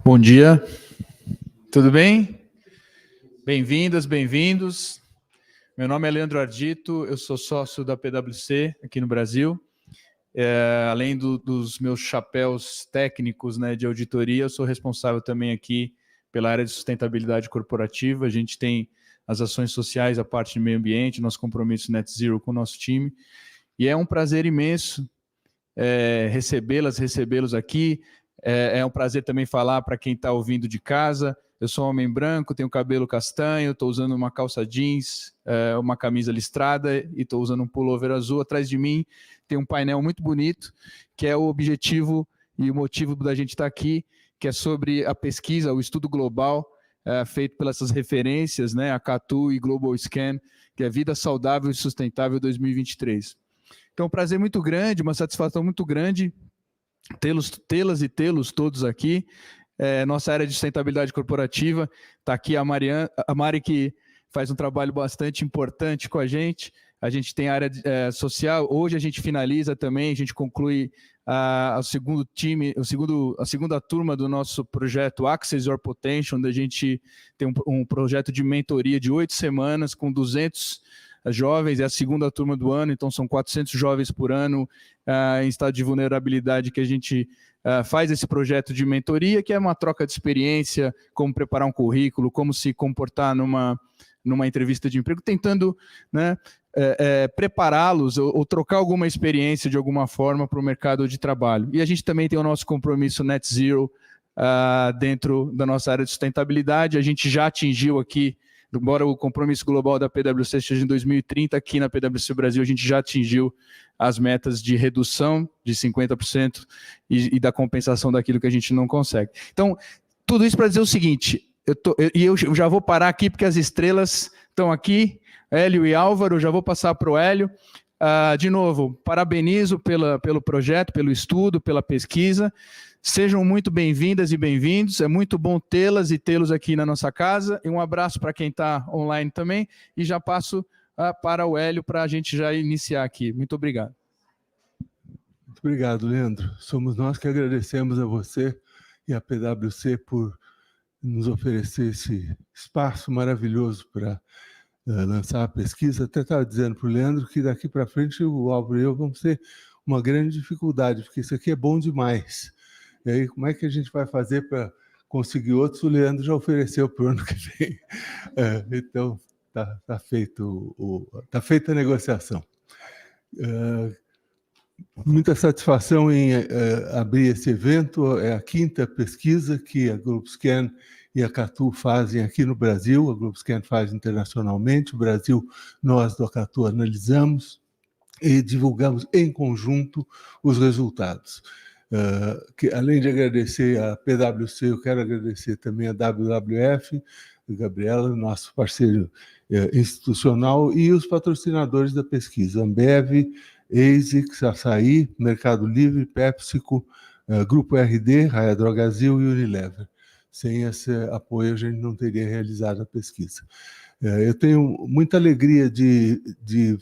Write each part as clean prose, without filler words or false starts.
Bom dia, tudo bem? Bem-vindas, bem-vindos. Meu nome é Leandro Ardito, eu sou sócio da PwC aqui no Brasil. Além dos meus chapéus técnicos, né, de auditoria, eu sou responsável também aqui pela área de sustentabilidade corporativa. A gente tem as ações sociais, a parte de meio ambiente, nosso compromisso Net Zero com o nosso time. E é um prazer imenso recebê-los aqui. É um prazer também falar para quem está ouvindo de casa. Eu sou um homem branco, tenho cabelo castanho, estou usando uma calça jeans, uma camisa listrada e estou usando um pullover azul. Atrás de mim tem um painel muito bonito, que é o objetivo e o motivo da gente estar aqui, que é sobre a pesquisa, o estudo global feito pelas essas referências, né, a CATU e Global Scan, que é Vida Saudável e Sustentável 2023. Então, um prazer muito grande, uma satisfação muito grande tê-las e tê-los todos aqui. Nossa área de sustentabilidade corporativa, está aqui a Mari, que faz um trabalho bastante importante com a gente tem a área social, hoje a gente finaliza também, a gente conclui o segundo time, a segunda turma do nosso projeto Access Your Potential, onde a gente tem um projeto de mentoria de 8 semanas com 200 jovens, é a segunda turma do ano, então são 400 jovens por ano em estado de vulnerabilidade que a gente faz esse projeto de mentoria, que é uma troca de experiência, como preparar um currículo, como se comportar numa entrevista de emprego, tentando, né, prepará-los ou trocar alguma experiência de alguma forma para o mercado de trabalho. E a gente também tem o nosso compromisso Net Zero dentro da nossa área de sustentabilidade. A gente já atingiu aqui, embora o compromisso global da PwC esteja em 2030, aqui na PwC Brasil a gente já atingiu as metas de redução de 50% e da compensação daquilo que a gente não consegue. Então, tudo isso para dizer o seguinte, eu já vou parar aqui porque as estrelas estão aqui, Hélio e Álvaro, eu já vou passar para o Hélio. De novo, parabenizo pelo projeto, pelo estudo, pela pesquisa. Sejam muito bem-vindas e bem-vindos, é muito bom tê-las e tê-los aqui na nossa casa, e um abraço para quem está online também, e já passo para o Hélio para a gente já iniciar aqui. Muito obrigado. Muito obrigado, Leandro. Somos nós que agradecemos a você e a PwC por nos oferecer esse espaço maravilhoso para lançar a pesquisa. Até estava dizendo para o Leandro que daqui para frente o Álvaro e eu vamos ter uma grande dificuldade, porque isso aqui é bom demais. E aí, como é que a gente vai fazer para conseguir outros? O Leandro já ofereceu para o ano que vem. Então, está feita a negociação. Muita satisfação em abrir esse evento. É a 5ª pesquisa que a GloboScan e a CATU fazem aqui no Brasil. A GloboScan faz internacionalmente. O Brasil, nós do CATU analisamos e divulgamos em conjunto os resultados. Que, além de agradecer a PwC, eu quero agradecer também a WWF, a Gabriela, nosso parceiro institucional, e os patrocinadores da pesquisa, Ambev, ASICS, Açaí, Mercado Livre, PepsiCo, Grupo RD, Raia Drogasil e Unilever. Sem esse apoio, a gente não teria realizado a pesquisa. Eu tenho muita alegria de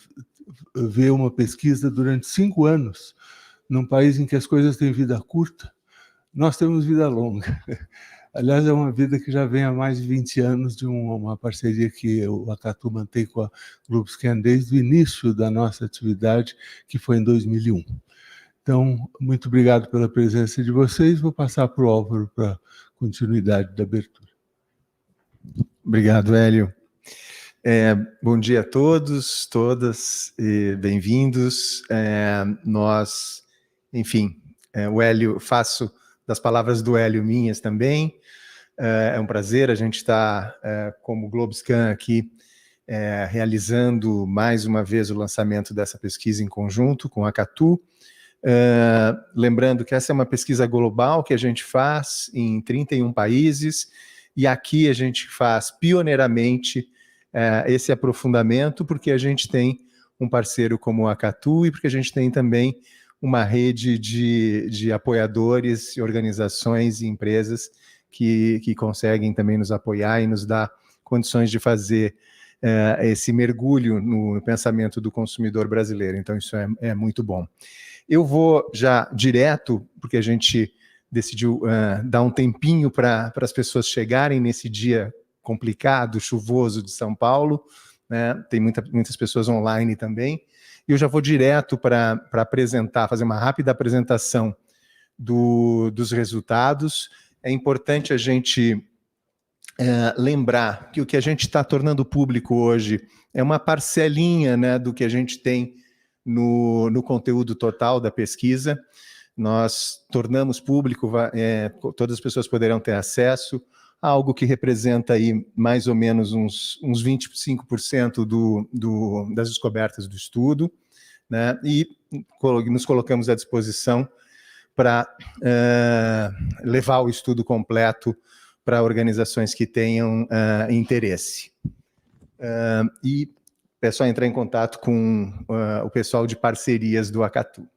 ver uma pesquisa durante 5 anos, num país em que as coisas têm vida curta. Nós temos vida longa. Aliás, é uma vida que já vem há mais de 20 anos, de uma parceria que a CATU mantém com a GloboScan desde o início da nossa atividade, que foi em 2001. Então, muito obrigado pela presença de vocês. Vou passar para o Álvaro para a continuidade da abertura. Obrigado, Hélio. Bom dia a todos, todas, e bem-vindos. O Hélio, faço das palavras do Hélio minhas também. É um prazer a gente estar, como GloboScan aqui, realizando mais uma vez o lançamento dessa pesquisa em conjunto com a CATU. Lembrando que essa é uma pesquisa global que a gente faz em 31 países, e aqui a gente faz pioneiramente esse aprofundamento, porque a gente tem um parceiro como a CATU e porque a gente tem também uma rede de apoiadores, organizações e empresas que conseguem também nos apoiar e nos dar condições de fazer esse mergulho no pensamento do consumidor brasileiro. Então, isso é muito bom. Eu vou já direto, porque a gente decidiu dar um tempinho para as pessoas chegarem nesse dia complicado, chuvoso de São Paulo, né? Tem muitas pessoas online também, e eu já vou direto para apresentar, fazer uma rápida apresentação dos resultados. É importante a gente lembrar que o que a gente está tornando público hoje é uma parcelinha, né, do que a gente tem no conteúdo total da pesquisa. Nós tornamos público, todas as pessoas poderão ter acesso a algo que representa aí mais ou menos uns 25% das descobertas do estudo, né? E nos colocamos à disposição para levar o estudo completo para organizações que tenham interesse. E é só entrar em contato com o pessoal de parcerias do Acatu.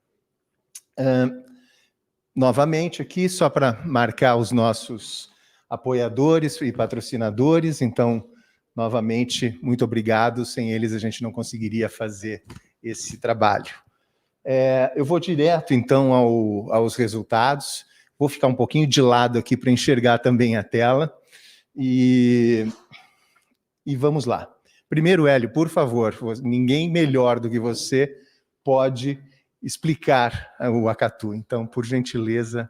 Novamente aqui, só para marcar os nossos apoiadores e patrocinadores. Então, novamente, muito obrigado. Sem eles, a gente não conseguiria fazer esse trabalho. Eu vou direto, então, aos resultados. Vou ficar um pouquinho de lado aqui para enxergar também a tela. E vamos lá. Primeiro, Hélio, por favor, ninguém melhor do que você pode explicar o Acatu. Então, por gentileza.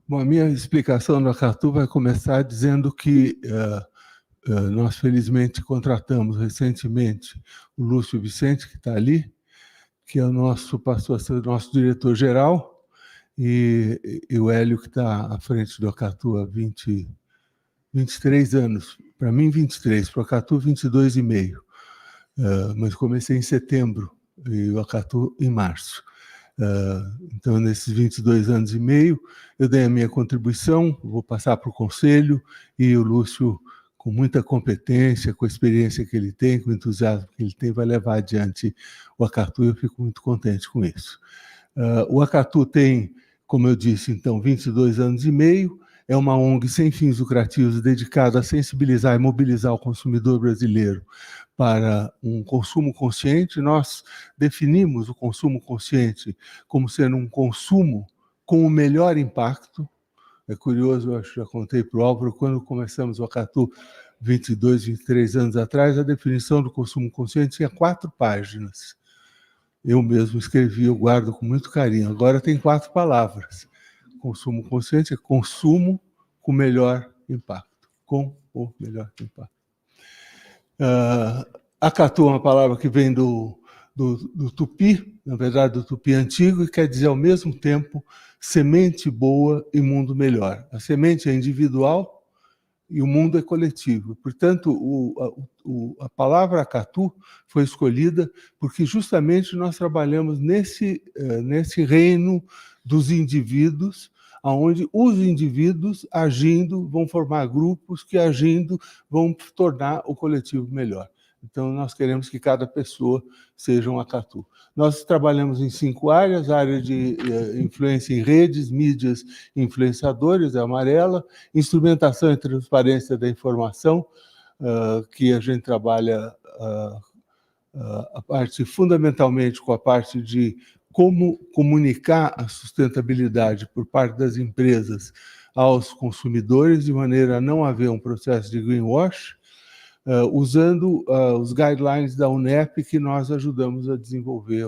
Bom, a minha explicação do Acatu vai começar dizendo que nós, felizmente, contratamos recentemente o Lúcio Vicente, que está ali, que é o nosso passou a ser o nosso diretor-geral, e o Hélio, que está à frente do Acatu há 23 anos. Para mim, 23, para o Acatu, 22,5. Mas comecei em setembro, e o Acatu em março. Então, nesses 22 anos e meio, eu dei a minha contribuição, vou passar para o conselho, e o Lúcio, com muita competência, com a experiência que ele tem, com o entusiasmo que ele tem, vai levar adiante o Acatu, e eu fico muito contente com isso. O Acatu tem, como eu disse, então, 22 anos e meio, é uma ONG sem fins lucrativos dedicada a sensibilizar e mobilizar o consumidor brasileiro para um consumo consciente. Nós definimos o consumo consciente como sendo um consumo com o melhor impacto. É curioso, eu acho que já contei para o Álvaro, quando começamos o Acatu 22, 23 anos atrás, a definição do consumo consciente tinha 4 páginas. Eu mesmo escrevi, eu guardo com muito carinho. Agora tem 4 palavras. Consumo consciente é consumo com melhor impacto. Com o melhor impacto. Acatu é uma palavra que vem do tupi, na verdade do tupi antigo, e quer dizer ao mesmo tempo semente boa e mundo melhor. A semente é individual e o mundo é coletivo. Portanto, a palavra Acatu foi escolhida porque justamente nós trabalhamos nesse reino dos indivíduos, onde os indivíduos, agindo, vão formar grupos que, agindo, vão tornar o coletivo melhor. Então, nós queremos que cada pessoa seja um Acatu. Nós trabalhamos em 5 áreas: a área de influência em redes, mídias e influenciadores, é a amarela; instrumentação e transparência da informação, que a gente trabalha a parte, fundamentalmente, com a parte de como comunicar a sustentabilidade por parte das empresas aos consumidores, de maneira a não haver um processo de greenwash, usando os guidelines da UNEP que nós ajudamos a desenvolver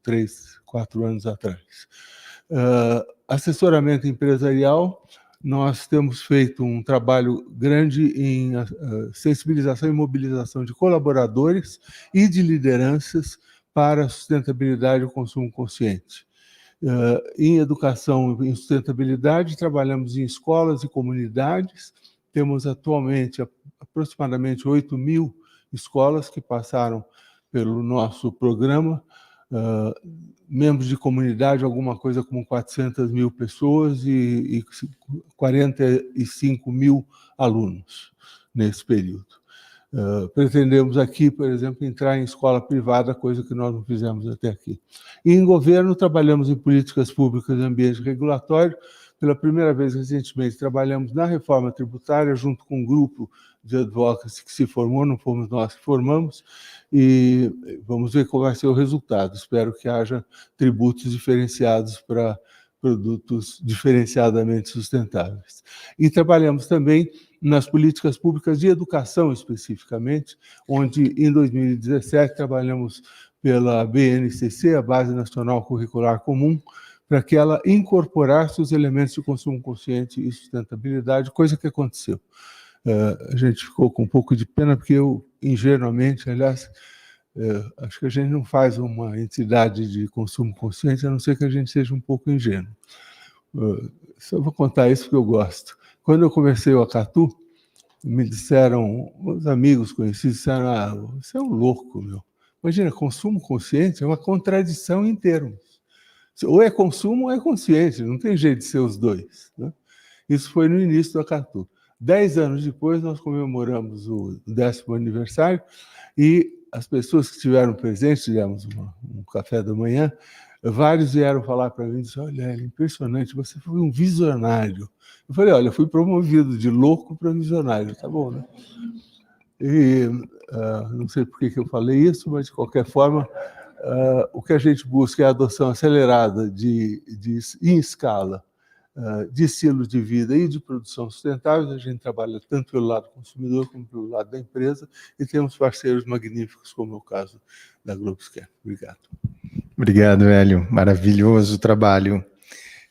3, 4 anos atrás. Assessoramento empresarial, nós temos feito um trabalho grande em sensibilização e mobilização de colaboradores e de lideranças para a sustentabilidade e o consumo consciente. Em educação e sustentabilidade, trabalhamos em escolas e comunidades. Temos atualmente aproximadamente 8.000 escolas que passaram pelo nosso programa, membros de comunidade, alguma coisa como 400.000 pessoas e 45.000 alunos nesse período. Pretendemos aqui, por exemplo, entrar em escola privada, coisa que nós não fizemos até aqui. E em governo, trabalhamos em políticas públicas e ambiente regulatório. Pela primeira vez, recentemente, trabalhamos na reforma tributária, junto com um grupo de advocacy que se formou, não fomos nós que formamos, e vamos ver qual vai ser o resultado. Espero que haja tributos diferenciados para produtos diferenciadamente sustentáveis. E trabalhamos também nas políticas públicas de educação, especificamente, onde, em 2017, trabalhamos pela BNCC, a Base Nacional Curricular Comum, para que ela incorporasse os elementos de consumo consciente e sustentabilidade, coisa que aconteceu. A gente ficou com um pouco de pena, porque eu, ingenuamente, aliás, acho que a gente não faz uma entidade de consumo consciente, a não ser que a gente seja um pouco ingênuo. Só vou contar isso porque eu gosto. Quando eu comecei o Acatu, me disseram, os amigos conhecidos disseram, você é um louco, meu. Imagina, consumo consciente é uma contradição em termos. Ou é consumo ou é consciente, não tem jeito de ser os dois, né? Isso foi no início do Acatu. 10 anos depois, nós comemoramos o 10º aniversário e as pessoas que estiveram presentes, tivemos um café da manhã, vários vieram falar para mim, disseram, olha, é impressionante, você foi um visionário. Eu falei, olha, eu fui promovido de louco para visionário, tá bom, né? E não sei por que eu falei isso, mas de qualquer forma, o que a gente busca é a adoção acelerada em escala de estilos de vida e de produção sustentáveis. A gente trabalha tanto pelo lado do consumidor como pelo lado da empresa e temos parceiros magníficos, como é o caso da GlobScan. Obrigado. Obrigado, Hélio. Maravilhoso trabalho.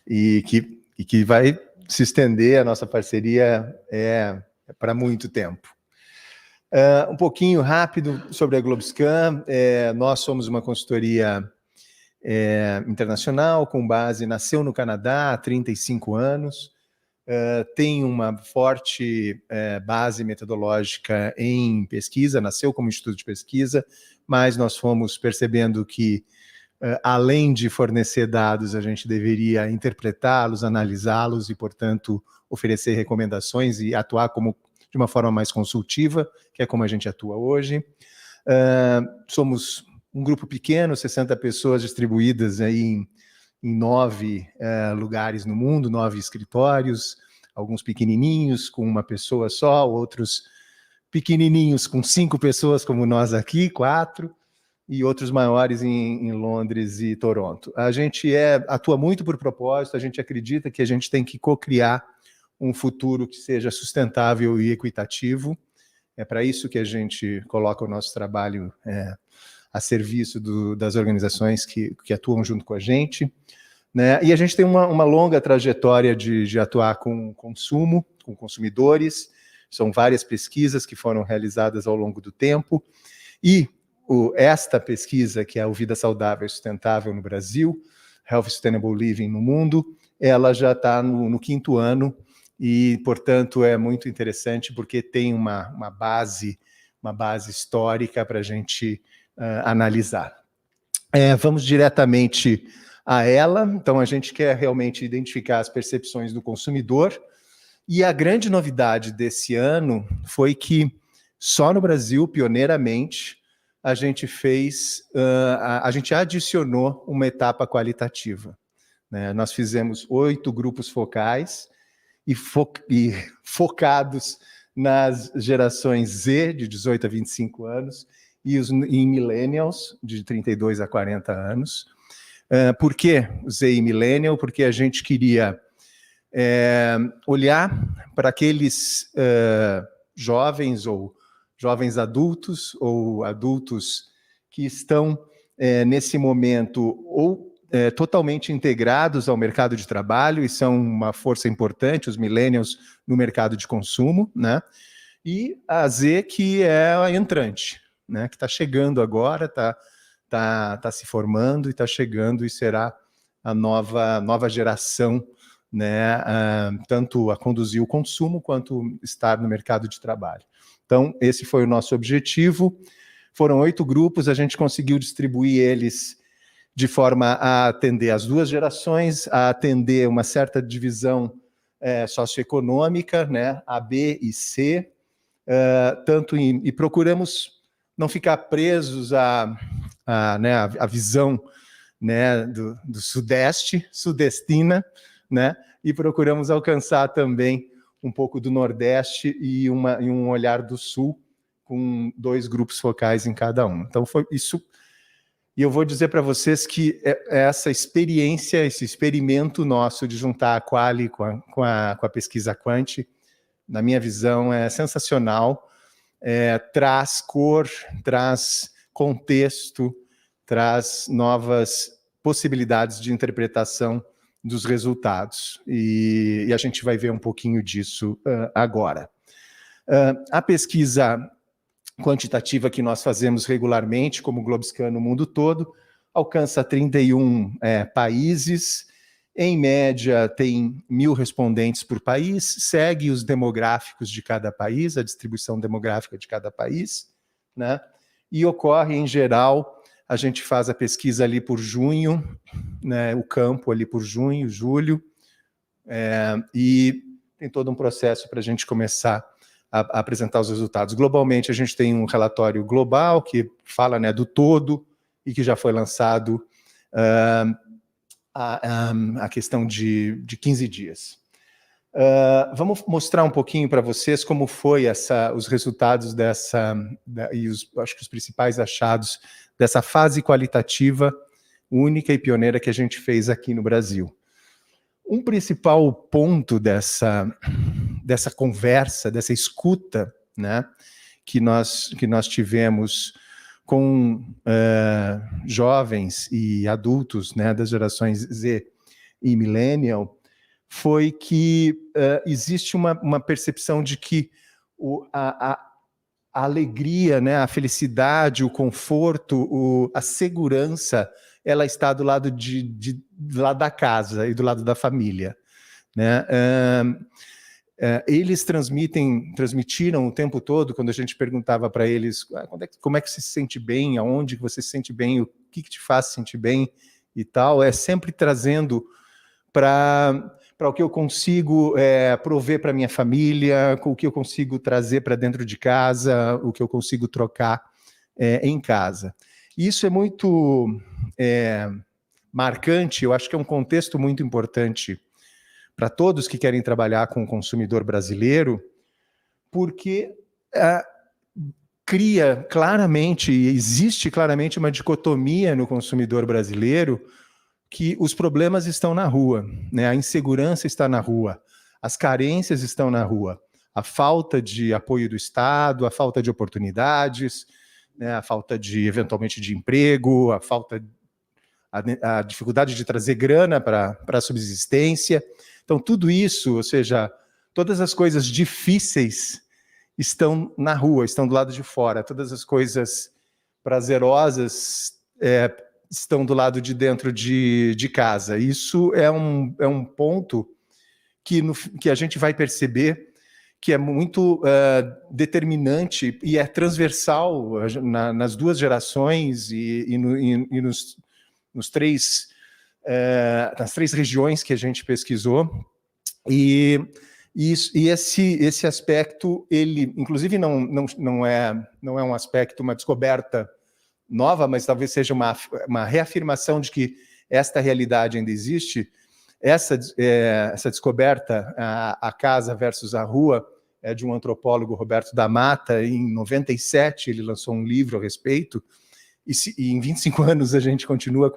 E que vai se estender, a nossa parceria para muito tempo. Um pouquinho rápido sobre a GlobScan. Nós somos uma consultoria internacional com base, nasceu no Canadá há 35 anos, tem uma forte base metodológica em pesquisa, nasceu como instituto de pesquisa, mas nós fomos percebendo que, além de fornecer dados, a gente deveria interpretá-los, analisá-los e, portanto, oferecer recomendações e atuar de uma forma mais consultiva, que é como a gente atua hoje. Somos um grupo pequeno, 60 pessoas distribuídas aí em 9 lugares no mundo, 9 escritórios, alguns pequenininhos com uma pessoa só, outros pequenininhos com 5 pessoas, como nós aqui, 4, e outros maiores em Londres e Toronto. A gente atua muito por propósito, a gente acredita que a gente tem que co-criar um futuro que seja sustentável e equitativo. É para isso que a gente coloca o nosso trabalho a serviço das organizações que atuam junto com a gente, né? E a gente tem uma longa trajetória de atuar com consumo, com consumidores. São várias pesquisas que foram realizadas ao longo do tempo, e esta pesquisa, que é o Vida Saudável e Sustentável no Brasil, Health Sustainable Living no mundo, ela já está no 5º ano, e, portanto, é muito interessante porque tem uma base histórica para a gente analisar. Vamos diretamente a ela. Então, a gente quer realmente identificar as percepções do consumidor, e a grande novidade desse ano foi que só no Brasil, pioneiramente, a gente adicionou uma etapa qualitativa, né? Nós fizemos 8 grupos focais e focados nas gerações Z, de 18 a 25 anos, e em millennials, de 32 a 40 anos. Por que Z e millennial? Porque a gente queria olhar para aqueles jovens ou jovens adultos ou adultos que estão, nesse momento, ou totalmente integrados ao mercado de trabalho e são uma força importante, os millennials, no mercado de consumo, né? E a Z, que é a entrante, né? Que está chegando agora, está se formando e está chegando e será a nova geração, né? Tanto a conduzir o consumo quanto estar no mercado de trabalho. Então, esse foi o nosso objetivo. Foram 8 grupos, a gente conseguiu distribuir eles de forma a atender as 2 gerações, a atender uma certa divisão socioeconômica, né, A, B e C, e procuramos não ficar presos à visão, né, do sudestina, né, e procuramos alcançar também um pouco do Nordeste e um olhar do Sul, com 2 grupos focais em cada um. Então, isso E eu vou dizer para vocês que essa experiência, esse experimento nosso de juntar a Quali com a pesquisa Quant, na minha visão, é sensacional. Traz cor, traz contexto, traz novas possibilidades de interpretação dos resultados. E a gente vai ver um pouquinho disso agora. A pesquisa quantitativa que nós fazemos regularmente, como Globescan no mundo todo, alcança 31 países, em média tem 1.000 respondentes por país, segue os demográficos de cada país, a distribuição demográfica de cada país, né? E ocorre, em geral, a gente faz a pesquisa ali por junho, né, o campo ali por junho, julho, e tem todo um processo para a gente começar a apresentar os resultados. Globalmente, a gente tem um relatório global que fala, né, do todo e que já foi lançado a questão de 15 dias. Vamos mostrar um pouquinho para vocês como foi os resultados acho que os principais achados dessa fase qualitativa única e pioneira que a gente fez aqui no Brasil. Um principal ponto dessa conversa, dessa escuta, né, que nós tivemos com jovens e adultos, né, das gerações Z e Millennial, foi que existe uma percepção de que a alegria, né, a felicidade, o conforto, a segurança, ela está do lado do lado da casa e do lado da família, né? Eles transmitiram o tempo todo, quando a gente perguntava para eles como é que você se sente bem, aonde você se sente bem, o que te faz sentir bem e tal, sempre trazendo para o que eu consigo prover para minha família, o que eu consigo trazer para dentro de casa, o que eu consigo trocar em casa. Isso é muito marcante, eu acho que é um contexto muito importante para todos que querem trabalhar com o consumidor brasileiro, porque cria claramente, existe claramente uma dicotomia no consumidor brasileiro, que os problemas estão na rua, né? A insegurança está na rua, as carências estão na rua, a falta de apoio do Estado, a falta de oportunidades, né? A falta eventualmente, de emprego, a dificuldade de trazer grana para a subsistência. Então, tudo isso, ou seja, todas as coisas difíceis estão na rua, estão do lado de fora, todas as coisas prazerosas estão do lado de dentro de casa. Isso é um ponto que a gente vai perceber que é muito determinante e é transversal nas duas gerações e nas três regiões que a gente pesquisou. E esse aspecto, ele, inclusive, não é um aspecto, uma descoberta nova, mas talvez seja uma reafirmação de que esta realidade ainda existe. Essa descoberta, a casa versus a rua, é de um antropólogo, Roberto da Mata. Em 97 ele lançou um livro a respeito, e em 25 anos a gente continua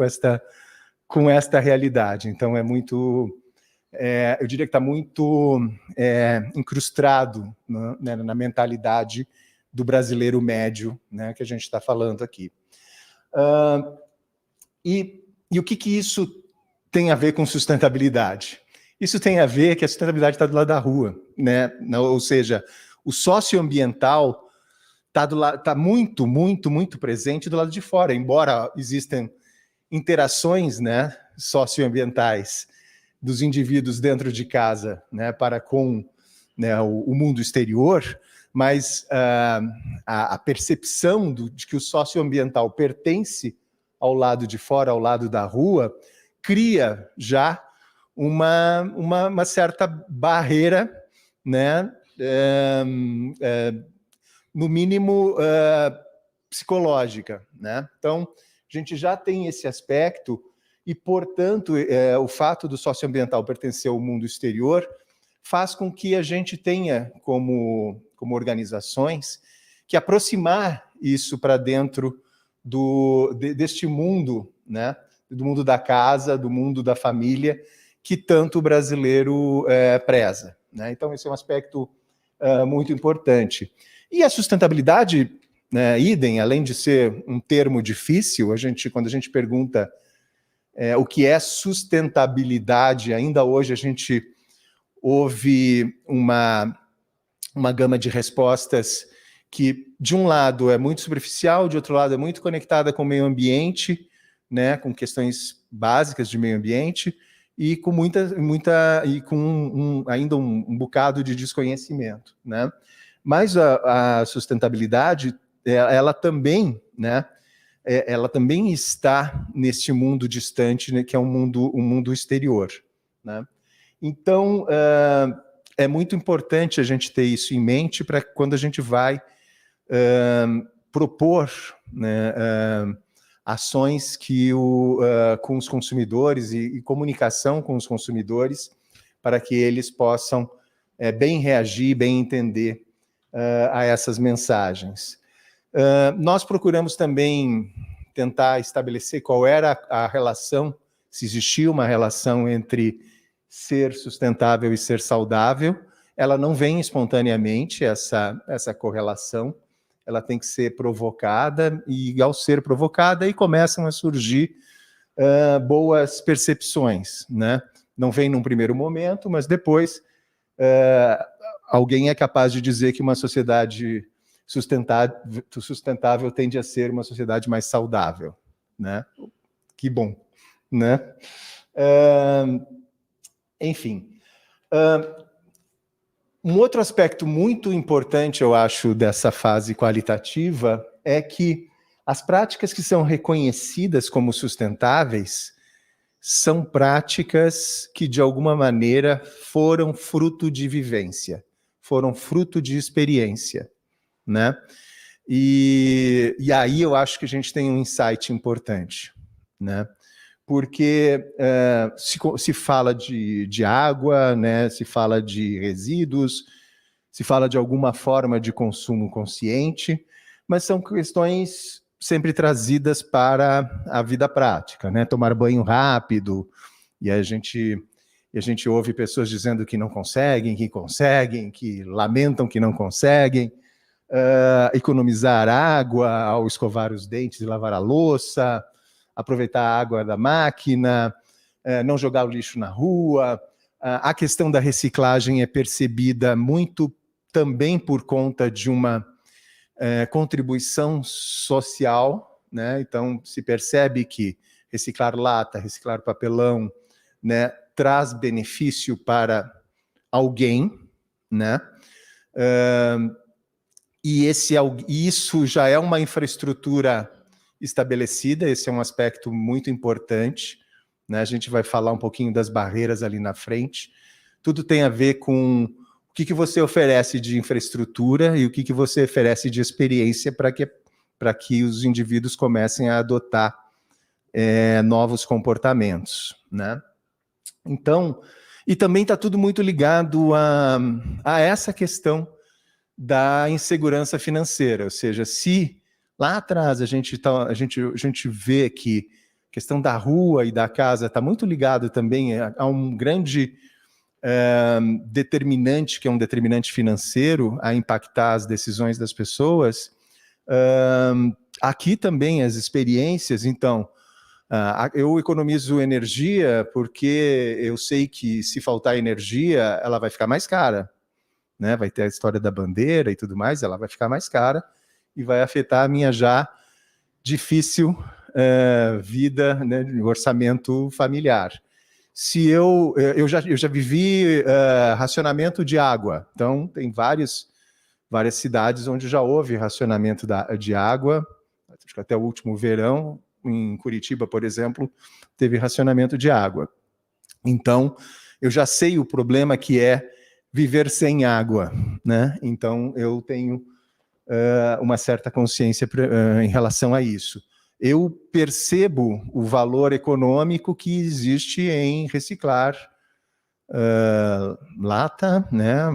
com esta realidade. Então é muito, eu diria que está muito incrustado na mentalidade do brasileiro médio, né, que a gente está falando aqui. E o que isso tem a ver com sustentabilidade? Isso tem a ver que a sustentabilidade está do lado da rua, né? Ou seja, o socioambiental está muito, muito, muito presente do lado de fora, embora existam interações, né, socioambientais dos indivíduos dentro de casa, né, para com, né, o mundo exterior, mas a percepção de que o socioambiental pertence ao lado de fora, ao lado da rua, cria já uma certa barreira, né, no mínimo psicológica, né? Então, a gente já tem esse aspecto e, portanto, o fato do socioambiental pertencer ao mundo exterior faz com que a gente tenha, como organizações, que aproximar isso para dentro deste mundo, né? Do mundo da casa, do mundo da família, que tanto o brasileiro preza, né? Então, esse é um aspecto muito importante. E a sustentabilidade, né, idem, além de ser um termo difícil, quando a gente pergunta o que é sustentabilidade, ainda hoje a gente ouve uma gama de respostas que, de um lado, é muito superficial, de outro lado, é muito conectada com o meio ambiente, né, com questões básicas de meio ambiente, e com ainda um bocado de desconhecimento, né? Mas a sustentabilidade, ela também, né, ela também está neste mundo distante, né, que é um mundo exterior, né? Então, é muito importante a gente ter isso em mente para quando a gente vai propor, né, ações com os consumidores e comunicação com os consumidores para que eles possam bem reagir, bem entender a essas mensagens. Nós procuramos também tentar estabelecer qual era a relação, se existia uma relação entre ser sustentável e ser saudável. Ela não vem espontaneamente, essa correlação, ela tem que ser provocada, e ao ser provocada, aí começam a surgir boas percepções, né? Não vem num primeiro momento, mas depois alguém é capaz de dizer que uma sociedade sustentável tende a ser uma sociedade mais saudável, né? Que bom, né? Enfim, um outro aspecto muito importante, eu acho, dessa fase qualitativa é que as práticas que são reconhecidas como sustentáveis são práticas que, de alguma maneira, foram fruto de vivência, foram fruto de experiência, né? E aí eu acho que a gente tem um insight importante, né? Porque se fala de água, né? Se fala de resíduos, se fala de alguma forma de consumo consciente, mas são questões sempre trazidas para a vida prática, né? Tomar banho rápido, e a gente ouve pessoas dizendo que não conseguem, que lamentam que não conseguem, economizar água ao escovar os dentes e lavar a louça, aproveitar a água da máquina, não jogar o lixo na rua. A questão da reciclagem é percebida muito também por conta de uma contribuição social, né? Então, se percebe que reciclar lata, reciclar papelão, né, traz benefício para alguém, né? E isso já é uma infraestrutura estabelecida, esse é um aspecto muito importante, né? A gente vai falar um pouquinho das barreiras ali na frente. Tudo tem a ver com o que você oferece de infraestrutura e o que você oferece de experiência para que os indivíduos comecem a adotar novos comportamentos, né? Então, e também está tudo muito ligado a essa questão da insegurança financeira, ou seja, se lá atrás a gente vê que a questão da rua e da casa está muito ligado também a um grande determinante, que é um determinante financeiro, a impactar as decisões das pessoas, aqui também as experiências, então, eu economizo energia porque eu sei que se faltar energia, ela vai ficar mais cara, né? Vai ter a história da bandeira e tudo mais, ela vai ficar mais cara e vai afetar a minha já difícil vida, né, de orçamento familiar. Se eu já vivi racionamento de água, então tem várias cidades onde já houve racionamento de água, acho que até o último verão, em Curitiba, por exemplo, teve racionamento de água. Então, eu já sei o problema que é viver sem água, né? Então, eu tenho uma certa consciência em relação a isso. Eu percebo o valor econômico que existe em reciclar lata, né?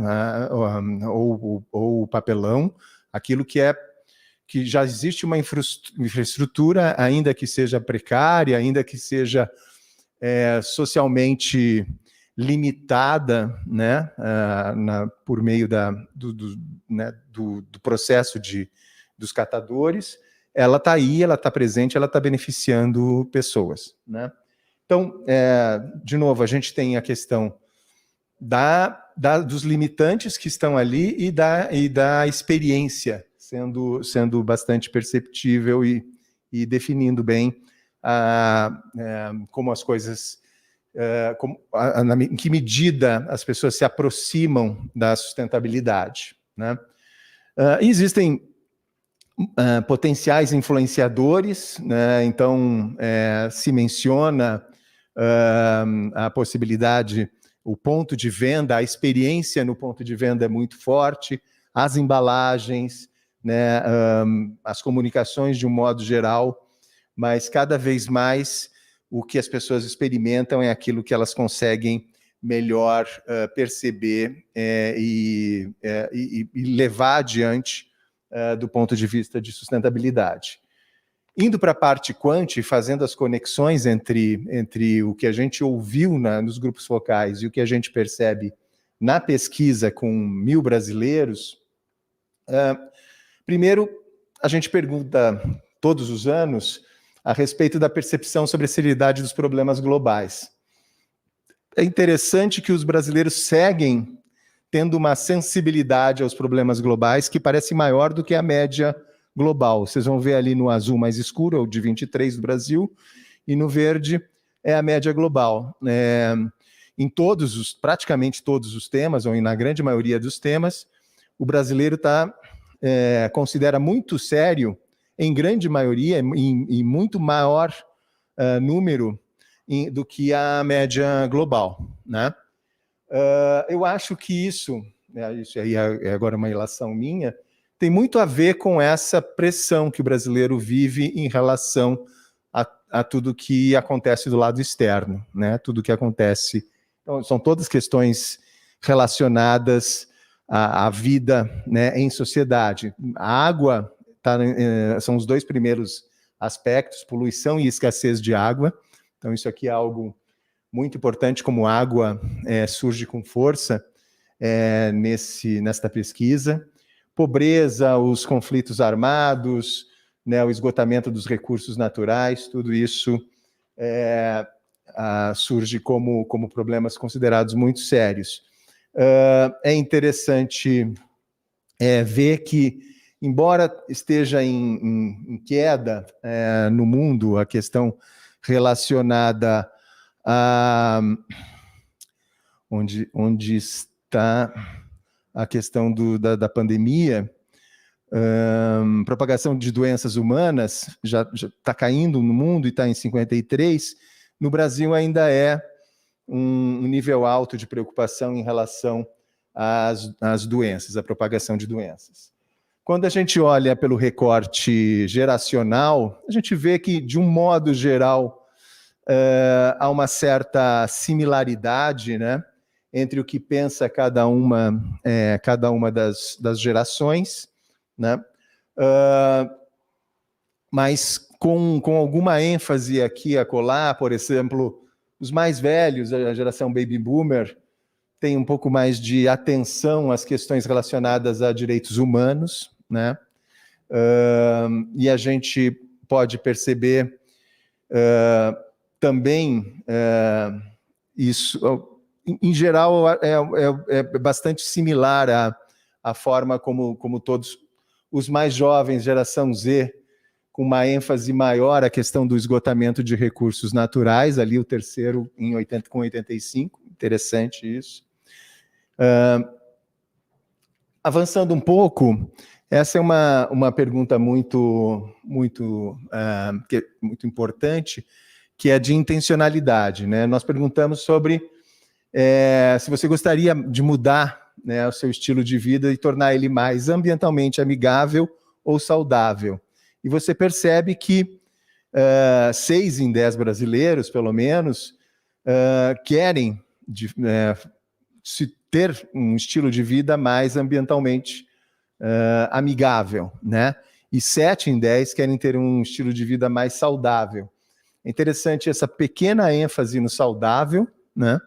Ou papelão, aquilo que que já existe uma infraestrutura, ainda que seja precária, ainda que seja socialmente limitada, né, por meio do processo dos catadores, ela está aí, ela está presente, ela está beneficiando pessoas, né? Então, de novo, a gente tem a questão dos limitantes que estão ali e da experiência sendo bastante perceptível e definindo bem como as coisas, em que medida as pessoas se aproximam da sustentabilidade, né? Existem potenciais influenciadores, né? Então se menciona a possibilidade, o ponto de venda, a experiência no ponto de venda é muito forte, as embalagens, né? As comunicações de um modo geral, mas cada vez mais o que as pessoas experimentam é aquilo que elas conseguem melhor perceber e levar adiante do ponto de vista de sustentabilidade. Indo para a parte quant, fazendo as conexões entre o que a gente ouviu nos grupos focais e o que a gente percebe na pesquisa com 1.000 brasileiros, primeiro, a gente pergunta todos os anos a respeito da percepção sobre a seriedade dos problemas globais. É interessante que os brasileiros seguem tendo uma sensibilidade aos problemas globais que parece maior do que a média global. Vocês vão ver ali no azul mais escuro, é o de 23 do Brasil, e no verde é a média global. Em praticamente todos os temas, ou na grande maioria dos temas, o brasileiro considera muito sério, em grande maioria, em muito maior número do que a média global, né? Eu acho que isso aí é agora uma ilação minha, tem muito a ver com essa pressão que o brasileiro vive em relação a tudo que acontece do lado externo, né? Tudo que acontece. Então, são todas questões relacionadas à vida, né, em sociedade. A água são os dois primeiros aspectos, poluição e escassez de água. Então, isso aqui é algo muito importante, como água surge com força nesta pesquisa. Pobreza, os conflitos armados, né, o esgotamento dos recursos naturais, tudo isso surge como problemas considerados muito sérios. É interessante ver que, embora esteja em queda no mundo a questão relacionada a onde está a questão da pandemia, propagação de doenças humanas já está caindo no mundo e está em 53, no Brasil ainda é um nível alto de preocupação em relação às doenças, à propagação de doenças. Quando a gente olha pelo recorte geracional, a gente vê que, de um modo geral, há uma certa similaridade, né, entre o que pensa cada uma das gerações, né, mas com alguma ênfase aqui a colar. Por exemplo, os mais velhos, a geração Baby Boomer, tem um pouco mais de atenção às questões relacionadas a direitos humanos, né? E a gente pode perceber também isso, em geral, é bastante similar à forma como todos os mais jovens, geração Z, com uma ênfase maior a questão do esgotamento de recursos naturais, ali o terceiro com 85, interessante isso. Avançando um pouco, essa é uma pergunta muito importante, que é de intencionalidade, né? Nós perguntamos sobre se você gostaria de mudar, né, o seu estilo de vida e tornar ele mais ambientalmente amigável ou saudável. E você percebe que 6 em 10 brasileiros, pelo menos, querem ter um estilo de vida mais ambientalmente amigável, né? e 7 em 10 querem ter um estilo de vida mais saudável. É interessante essa pequena ênfase no saudável, né?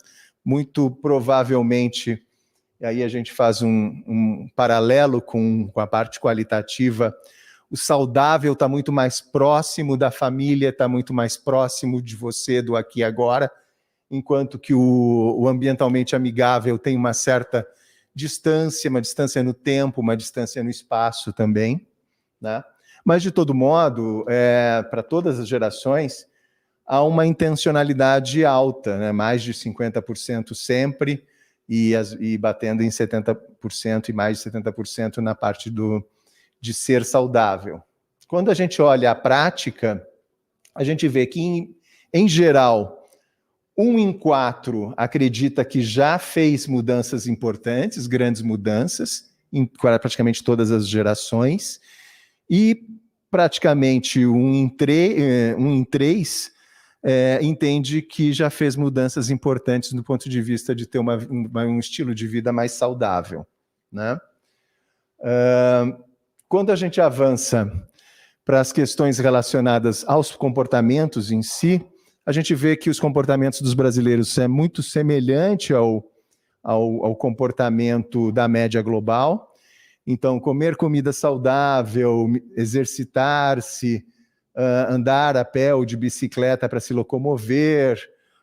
Muito provavelmente, e aí a gente faz um paralelo com a parte qualitativa, o saudável está muito mais próximo da família, está muito mais próximo de você, do aqui e agora, enquanto que o ambientalmente amigável tem uma certa distância, uma distância no tempo, uma distância no espaço também, né? Mas, de todo modo, para todas as gerações, há uma intencionalidade alta, né? Mais de 50% sempre, e batendo em 70% e mais de 70% na parte de ser saudável. Quando a gente olha a prática, a gente vê que, em geral, 1 em 4 acredita que já fez mudanças importantes, grandes mudanças, em praticamente todas as gerações, e praticamente 1 em 3 entende que já fez mudanças importantes do ponto de vista de ter um estilo de vida mais saudável, né? Quando a gente avança para as questões relacionadas aos comportamentos em si, a gente vê que os comportamentos dos brasileiros é muito semelhante ao comportamento da média global. Então, comer comida saudável, exercitar-se, andar a pé ou de bicicleta para se locomover,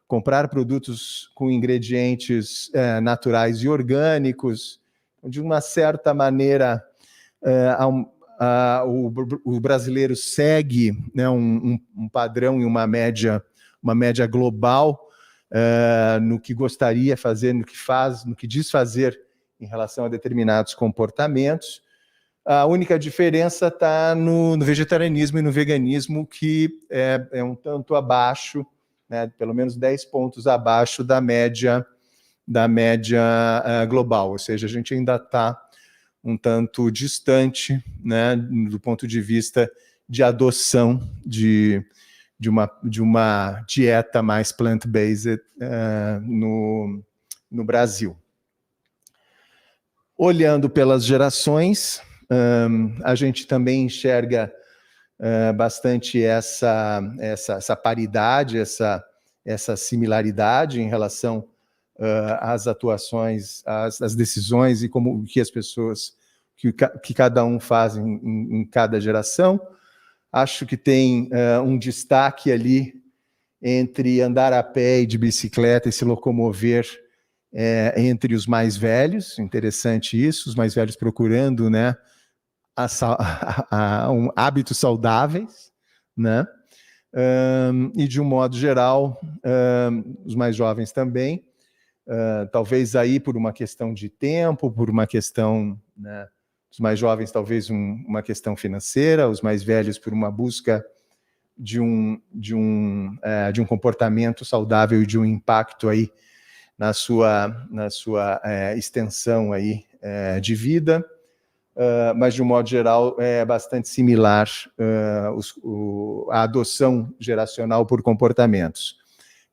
comprar produtos com ingredientes naturais e orgânicos. De uma certa maneira, o brasileiro segue, né, um padrão e uma média global no que gostaria de fazer, no que faz, no que diz fazer em relação a determinados comportamentos. A única diferença está no vegetarianismo e no veganismo, que é um tanto abaixo, né, pelo menos 10 pontos abaixo da média global, ou seja, a gente ainda está um tanto distante, né, do ponto de vista de adoção de uma dieta mais plant-based no Brasil. Olhando pelas gerações, a gente também enxerga bastante essa paridade, essa similaridade em relação às atuações, às decisões e como que as pessoas, que cada um faz em cada geração. Acho que tem um destaque ali entre andar a pé e de bicicleta e se locomover entre os mais velhos. Interessante isso, os mais velhos procurando, né, hábitos saudáveis, né? E de um modo geral, os mais jovens também, talvez aí por uma questão de tempo, por uma questão, né, os mais jovens talvez uma questão financeira, os mais velhos por uma busca de um comportamento saudável e de um impacto aí na sua extensão aí de vida. Mas, de um modo geral, é bastante similar a adoção geracional por comportamentos.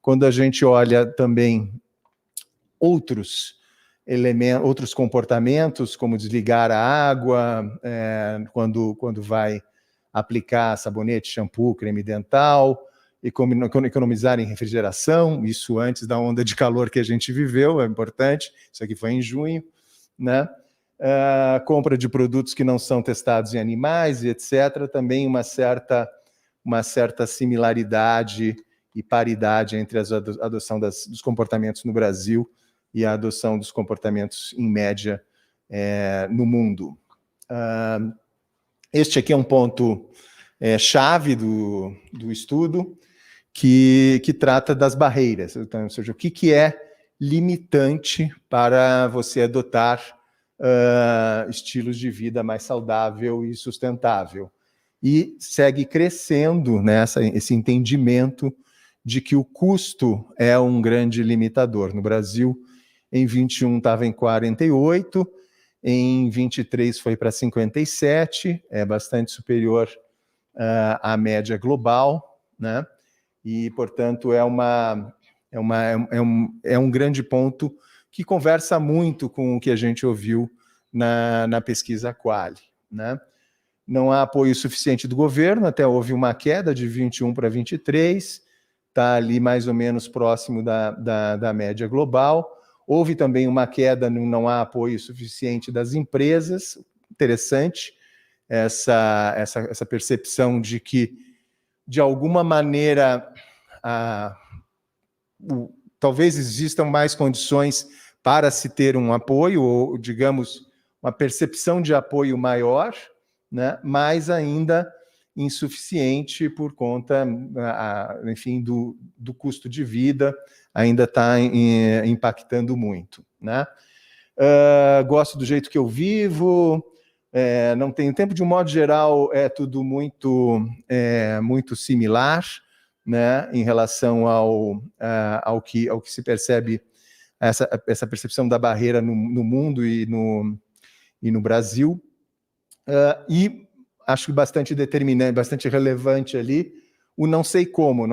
Quando a gente olha também outros comportamentos, como desligar a água, quando vai aplicar sabonete, shampoo, creme dental, economizar em refrigeração, isso antes da onda de calor que a gente viveu, é importante, isso aqui foi em junho, né? Compra de produtos que não são testados em animais, e etc. Também uma certa similaridade e paridade entre a adoção dos comportamentos no Brasil e a adoção dos comportamentos em média no mundo. Este aqui é um ponto chave do estudo que trata das barreiras, então, ou seja, o que é limitante para você adotar estilos de vida mais saudável e sustentável. E segue crescendo, né, esse entendimento de que o custo é um grande limitador. No Brasil, em 21 estava em 48, em 23 foi para 57, é bastante superior à média global, né? E, portanto, é um grande ponto que conversa muito com o que a gente ouviu na pesquisa Qualy, né? não há apoio suficiente do governo, até houve uma queda de 21 para 23, está ali mais ou menos próximo da média global. Houve também uma queda, não há apoio suficiente das empresas. Interessante essa percepção de que, de alguma maneira, talvez existam mais condições para se ter um apoio, ou, digamos, uma percepção de apoio maior, né? Mas ainda insuficiente por conta, enfim, do custo de vida, ainda está impactando muito, né? Gosto do jeito que eu vivo, não tenho tempo, de um modo geral, é tudo muito similar, né, em relação ao que se percebe, essa percepção da barreira no mundo e no Brasil. E acho que bastante determinante, bastante relevante ali, o não sei como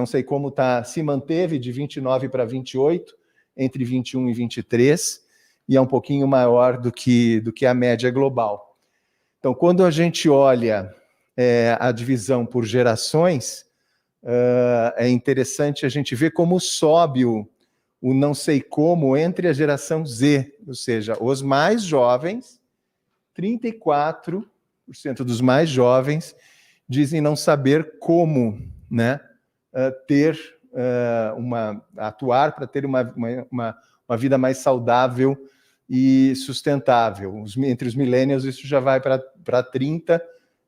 se manteve de 29 para 28, entre 21 e 23, e é um pouquinho maior do que a média global. Então, quando a gente olha a divisão por gerações, é interessante a gente ver como sobe o não sei como entre a geração Z, ou seja, os mais jovens, 34% dos mais jovens dizem não saber como, né, atuar para ter uma vida mais saudável e sustentável. Entre os millennials isso já vai para 30%,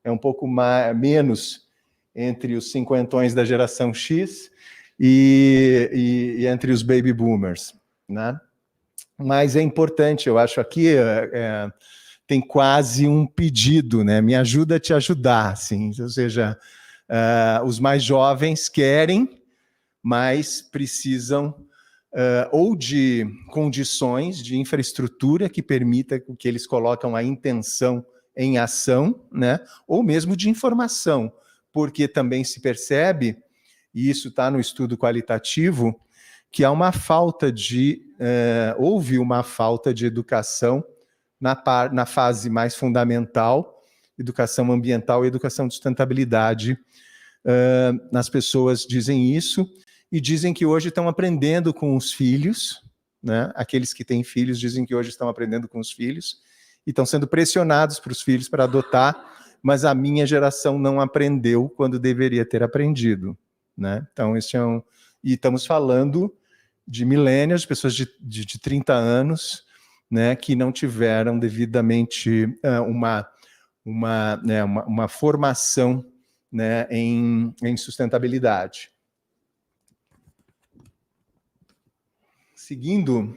é um pouco menos entre os cinquentões da geração X e entre os baby boomers, né? Mas é importante, eu acho, aqui tem quase um pedido, né? Me ajuda a te ajudar, assim. Ou seja, os mais jovens querem, mas precisam ou de condições de infraestrutura que permita que eles colocam a intenção em ação, né? Ou mesmo de informação, porque também se percebe, e isso está no estudo qualitativo, que há uma falta houve uma falta de educação na fase mais fundamental, educação ambiental e educação de sustentabilidade. As pessoas dizem isso, e dizem que hoje estão aprendendo com os filhos, né? Aqueles que têm filhos dizem que hoje estão aprendendo com os filhos, e estão sendo pressionados para os filhos para adotar, mas a minha geração não aprendeu quando deveria ter aprendido, né? Então, e estamos falando de millennials, de pessoas de 30 anos, né, que não tiveram devidamente uma formação, né, em sustentabilidade. Seguindo,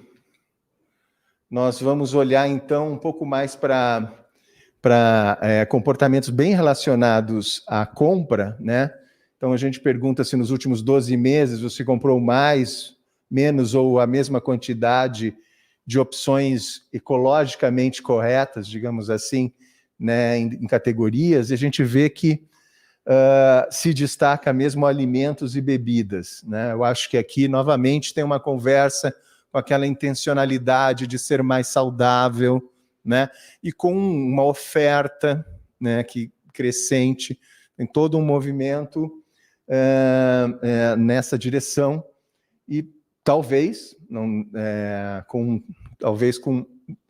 nós vamos olhar, então, um pouco mais para comportamentos bem relacionados à compra, né? Então, a gente pergunta se nos últimos 12 meses você comprou mais, menos ou a mesma quantidade de opções ecologicamente corretas, digamos assim, né, em categorias, e a gente vê que se destaca mesmo alimentos e bebidas, né? Eu acho que aqui, novamente, tem uma conversa com aquela intencionalidade de ser mais saudável, né? E com uma oferta, né, crescente, tem todo um movimento nessa direção, e talvez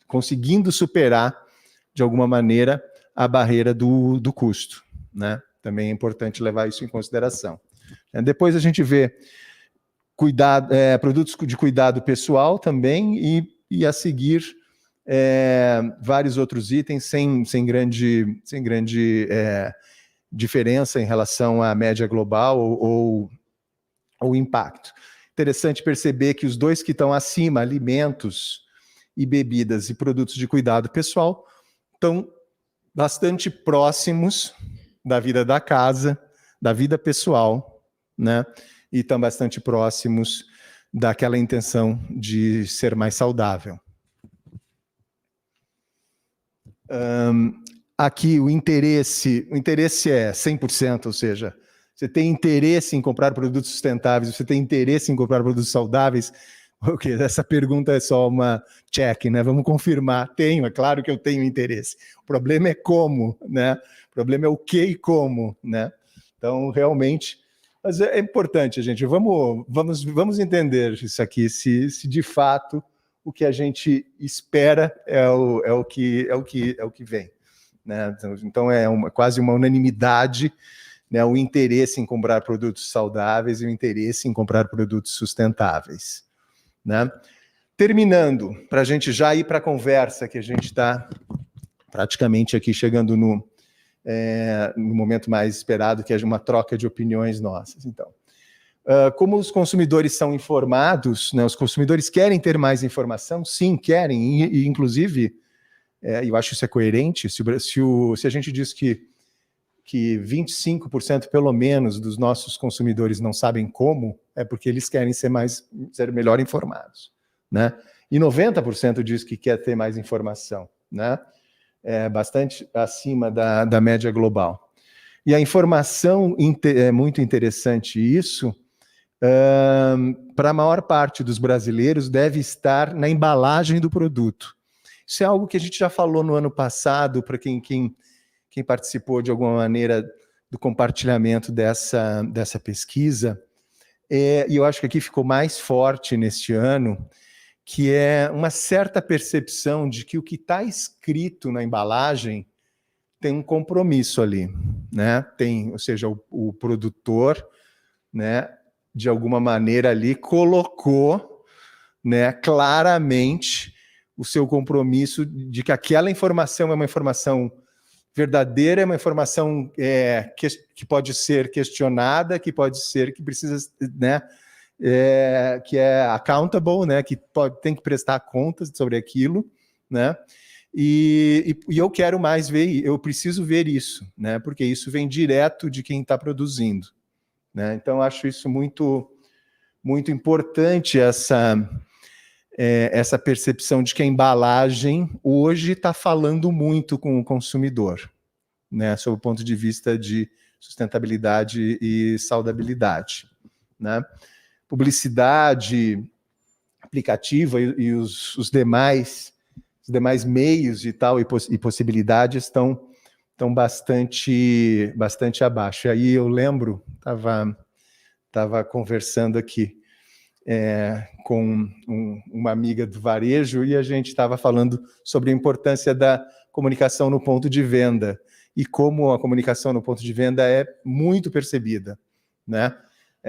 conseguindo superar, de alguma maneira, a barreira do custo, né? Também é importante levar isso em consideração. Depois a gente vê produtos de cuidado pessoal também, e a seguir vários outros itens sem grande diferença em relação à média global ou impacto. Interessante perceber que os dois que estão acima, alimentos e bebidas e produtos de cuidado pessoal, estão bastante próximos da vida da casa, da vida pessoal, né? E estão bastante próximos daquela intenção de ser mais saudável. Aqui o interesse é 100%, ou seja, você tem interesse em comprar produtos sustentáveis, você tem interesse em comprar produtos saudáveis, Ok, essa pergunta é só uma check, né? Vamos confirmar. Tenho, é claro que eu tenho interesse. O problema é como, né? O problema é o que e como, né? Então, realmente, mas é importante, gente. Vamos entender isso aqui, se de fato o que a gente espera é o que vem, né? Então quase uma unanimidade, né? O interesse em comprar produtos saudáveis e o interesse em comprar produtos sustentáveis, né? Terminando, para a gente já ir para a conversa, que a gente está praticamente aqui chegando no momento mais esperado, que é uma troca de opiniões nossas. Então, como os consumidores são informados, né, os consumidores querem ter mais informação? Sim, querem, e inclusive, eu acho isso é coerente, se a gente diz que 25% pelo menos dos nossos consumidores não sabem como, é porque eles querem ser melhor informados, né? E 90% diz que quer ter mais informação, né? É bastante acima da média global. E a informação é muito interessante isso, para a maior parte dos brasileiros deve estar na embalagem do produto. Isso é algo que a gente já falou no ano passado, para quem participou de alguma maneira do compartilhamento dessa pesquisa, e eu acho que aqui ficou mais forte neste ano, que é uma certa percepção de que o que está escrito na embalagem tem um compromisso ali, né? Ou seja, o produtor, né, de alguma maneira ali colocou, né, claramente o seu compromisso de que aquela informação é uma informação verdadeira, é uma informação que pode ser questionada, que precisa, né, que é accountable, né, que tem que prestar contas sobre aquilo, né, e eu quero mais ver, eu preciso ver isso, né, porque isso vem direto de quem está produzindo, né, então eu acho isso muito, muito importante, essa percepção de que a embalagem hoje está falando muito com o consumidor, né, sob o ponto de vista de sustentabilidade e saudabilidade, né. Publicidade, aplicativa e os demais meios e tal e possibilidades estão bastante abaixo. E aí eu lembro, estava conversando aqui com uma amiga do varejo e a gente estava falando sobre a importância da comunicação no ponto de venda e como a comunicação no ponto de venda é muito percebida, né?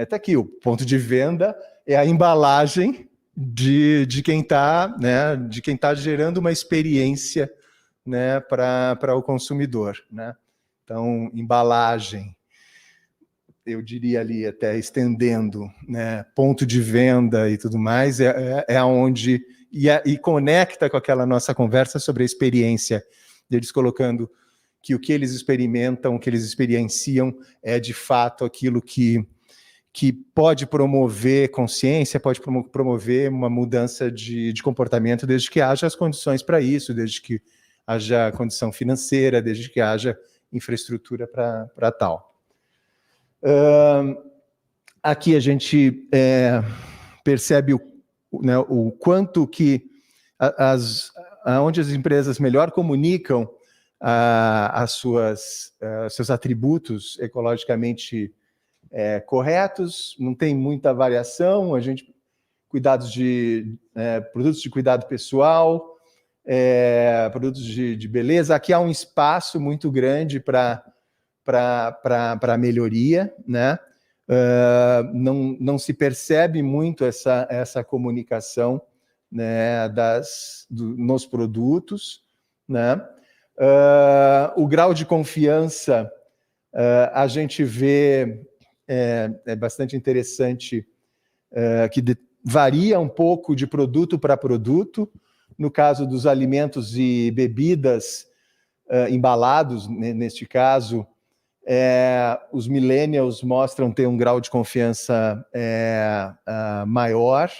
Tá aqui, o ponto de venda é a embalagem de quem está, né, de quem está gerando uma experiência, né, para o consumidor, né? Então, embalagem, eu diria ali até estendendo, né, ponto de venda e tudo mais, é onde e conecta com aquela nossa conversa sobre a experiência, deles colocando que o que eles experimentam, o que eles experienciam é de fato aquilo que pode promover consciência, pode promover uma mudança de comportamento, desde que haja as condições para isso, desde que haja condição financeira, desde que haja infraestrutura para tal. Aqui a gente percebe o quanto que onde as empresas melhor comunicam seus atributos ecologicamente corretos, não tem muita variação, produtos de cuidado pessoal, produtos de beleza, aqui há um espaço muito grande para melhoria, né? Não se percebe muito essa comunicação, né, nos produtos, né? O grau de confiança, a gente vê é bastante interessante, que varia um pouco de produto para produto. No caso dos alimentos e bebidas embalados, neste caso, os millennials mostram ter um grau de confiança maior,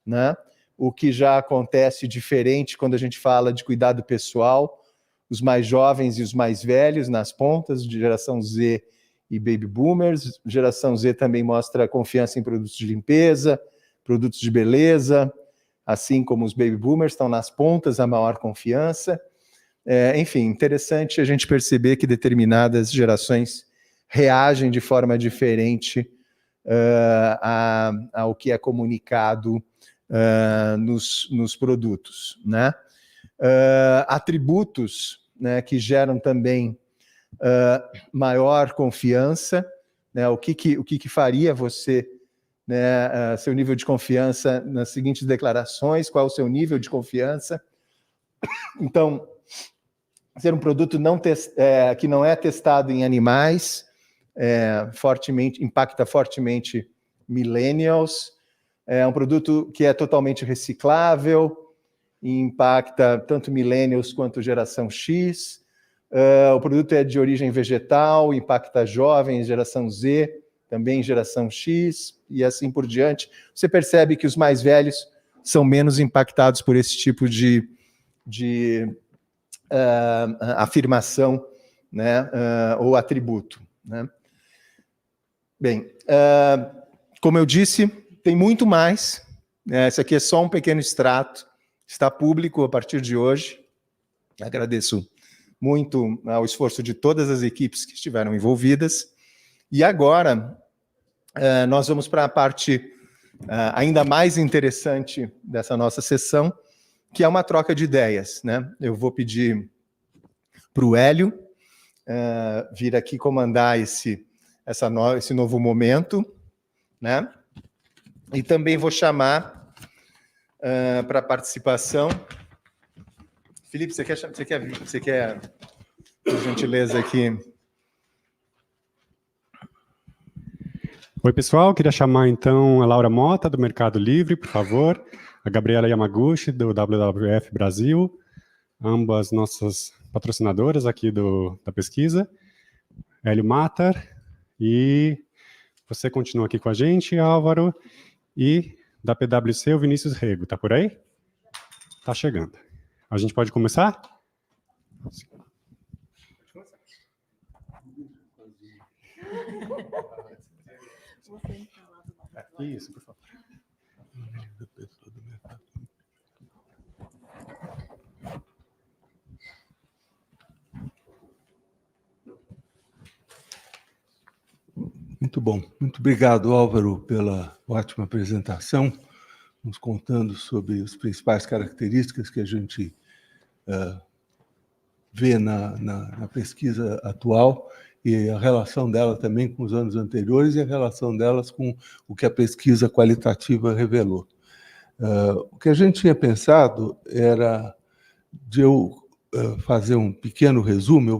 né? O que já acontece diferente quando a gente fala de cuidado pessoal, os mais jovens e os mais velhos nas pontas, de geração Z e baby boomers. Geração Z também mostra confiança em produtos de limpeza, produtos de beleza, assim como os baby boomers estão nas pontas, a maior confiança. Enfim, interessante a gente perceber que determinadas gerações reagem de forma diferente ao que é comunicado nos produtos, né? Atributos, né, que geram também maior confiança, né? O que faria você, né, seu nível de confiança nas seguintes declarações, qual é o seu nível de confiança. Então, ser um produto que não é testado em animais, impacta fortemente millennials, é um produto que é totalmente reciclável, impacta tanto millennials quanto geração X, o produto é de origem vegetal, impacta jovens, geração Z, também geração X, e assim por diante. Você percebe que os mais velhos são menos impactados por esse tipo de afirmação, né, ou atributo, né? Bem, como eu disse, tem muito mais. Esse aqui é só um pequeno extrato, está público a partir de hoje. Agradeço muito ao esforço de todas as equipes que estiveram envolvidas. E agora, nós vamos para a parte ainda mais interessante dessa nossa sessão, que é uma troca de ideias, né? Eu vou pedir para o Hélio vir aqui comandar esse novo momento, né? E também vou chamar para participação. Felipe, você quer, por gentileza, aqui? Oi, pessoal. Queria chamar, então, a Laura Mota, do Mercado Livre, por favor. A Gabriela Yamaguchi, do WWF Brasil. Ambas nossas patrocinadoras aqui da pesquisa. Hélio Matar. E você continua aqui com a gente, Álvaro. E da PwC, o Vinícius Rego. Tá por aí? Tá chegando. A gente pode começar? Isso, por favor. Muito bom. Muito obrigado, Álvaro, pela ótima apresentação, nos contando sobre as principais características que a gente vê na pesquisa atual e a relação dela também com os anos anteriores e a relação delas com o que a pesquisa qualitativa revelou. O que a gente tinha pensado era de eu fazer um pequeno resumo, eu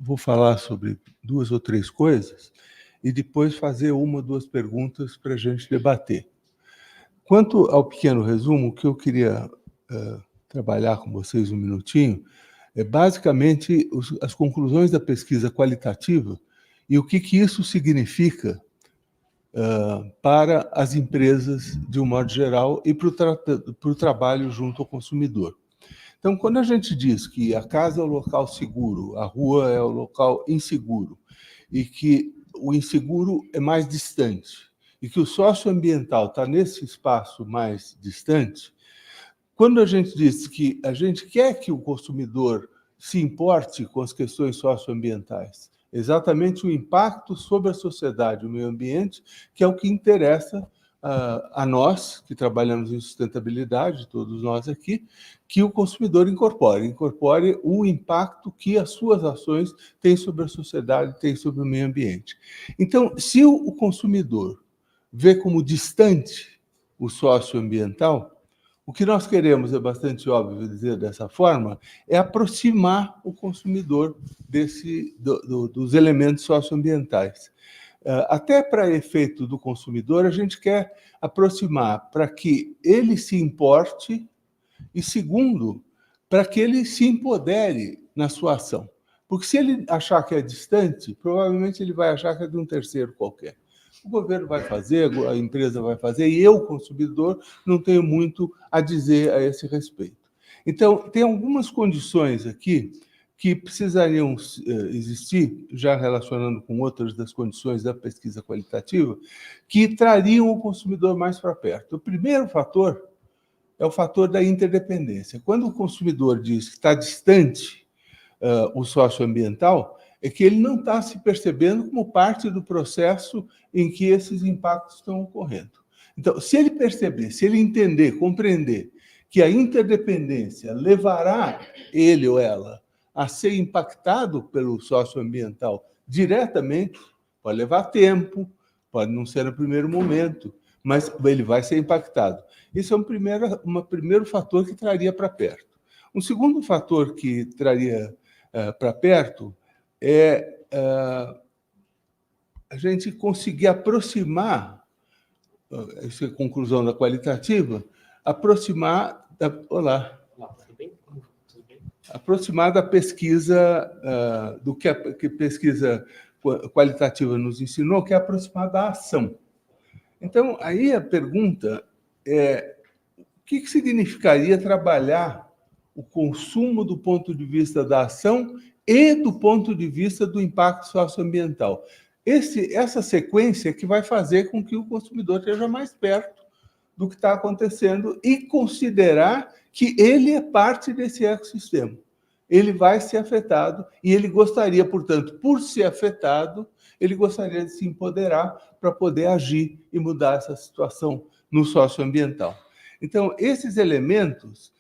vou falar sobre 2 ou 3 coisas e depois fazer 1 ou 2 perguntas para a gente debater. Quanto ao pequeno resumo, o que eu queria trabalhar com vocês um minutinho é basicamente as conclusões da pesquisa qualitativa e o que isso significa para as empresas, de um modo geral, e para o trabalho junto ao consumidor. Então, quando a gente diz que a casa é o local seguro, a rua é o local inseguro, e que o inseguro é mais distante, e que o socioambiental está nesse espaço mais distante, quando a gente diz que a gente quer que o consumidor se importe com as questões socioambientais, exatamente o impacto sobre a sociedade, o meio ambiente, que é o que interessa a nós, que trabalhamos em sustentabilidade, todos nós aqui, que o consumidor incorpore o impacto que as suas ações têm sobre a sociedade, têm sobre o meio ambiente. Então, se o consumidor vê como distante o socioambiental, o que nós queremos, é bastante óbvio dizer dessa forma, é aproximar o consumidor dos elementos socioambientais. Até para efeito do consumidor, a gente quer aproximar para que ele se importe e, segundo, para que ele se empodere na sua ação. Porque se ele achar que é distante, provavelmente ele vai achar que é de um terceiro qualquer. O governo vai fazer, a empresa vai fazer, e eu, consumidor, não tenho muito a dizer a esse respeito. Então, tem algumas condições aqui que precisariam existir, já relacionando com outras das condições da pesquisa qualitativa, que trariam o consumidor mais para perto. O primeiro fator é o fator da interdependência. Quando o consumidor diz que está distante o socioambiental, é que ele não está se percebendo como parte do processo em que esses impactos estão ocorrendo. Então, se ele perceber, se ele entender, compreender que a interdependência levará ele ou ela a ser impactado pelo socioambiental diretamente, pode levar tempo, pode não ser no primeiro momento, mas ele vai ser impactado. Esse é um primeiro fator que traria para perto. Um segundo fator que traria para perto é a gente conseguir aproximar, essa é a conclusão da qualitativa, aproximar da... Olá. Tudo bem? Aproximar da pesquisa, do que a pesquisa qualitativa nos ensinou, que é aproximar da ação. Então, aí a pergunta é: o que significaria trabalhar o consumo do ponto de vista da ação e do ponto de vista do impacto socioambiental? Essa sequência que vai fazer com que o consumidor esteja mais perto do que está acontecendo e considerar que ele é parte desse ecossistema. Ele vai ser afetado e ele gostaria, portanto, por ser afetado, ele gostaria de se empoderar para poder agir e mudar essa situação no socioambiental. Então, esses elementos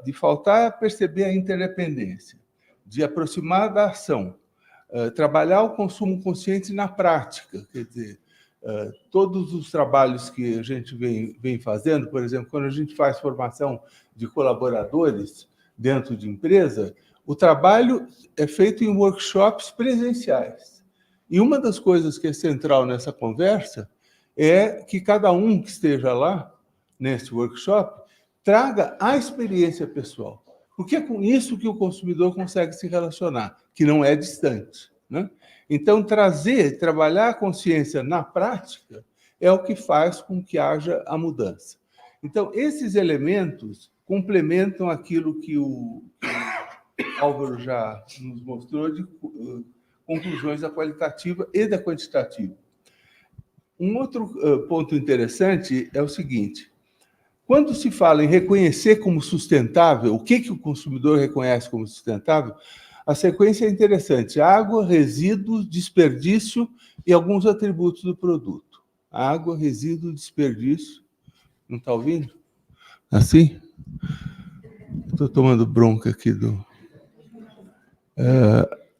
de faltar perceber a interdependência, de aproximar da ação, trabalhar o consumo consciente na prática, quer dizer, todos os trabalhos que a gente vem fazendo, por exemplo, quando a gente faz formação de colaboradores dentro de empresa, o trabalho é feito em workshops presenciais. E uma das coisas que é central nessa conversa é que cada um que esteja lá, nesse workshop, traga a experiência pessoal. Porque é com isso que o consumidor consegue se relacionar, que não é distante, né? Então, trabalhar a consciência na prática é o que faz com que haja a mudança. Então, esses elementos complementam aquilo que o Álvaro já nos mostrou de conclusões da qualitativa e da quantitativa. Um outro ponto interessante é o seguinte: quando se fala em reconhecer como sustentável, o que o consumidor reconhece como sustentável, a sequência é interessante: água, resíduos, desperdício e alguns atributos do produto. Água, resíduo, desperdício. Não está ouvindo? Assim? Estou tomando bronca aqui do...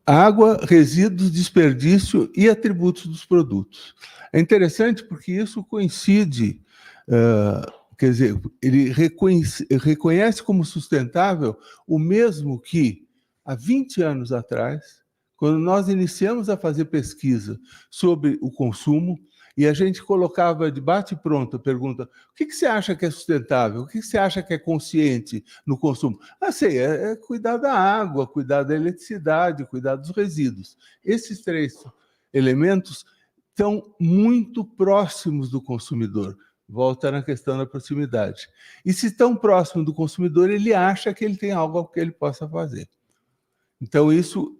água, resíduos, desperdício e atributos dos produtos. É interessante porque isso coincide, quer dizer, ele reconhece como sustentável o mesmo que, há 20 anos atrás, quando nós iniciamos a fazer pesquisa sobre o consumo, e a gente colocava de bate-pronto a pergunta: o que você acha que é sustentável? O que você acha que é consciente no consumo? Sei, é cuidar da água, cuidar da eletricidade, cuidar dos resíduos. Esses 3 elementos estão muito próximos do consumidor. Volta na questão da proximidade. E se estão próximos do consumidor, ele acha que ele tem algo que ele possa fazer. Então, isso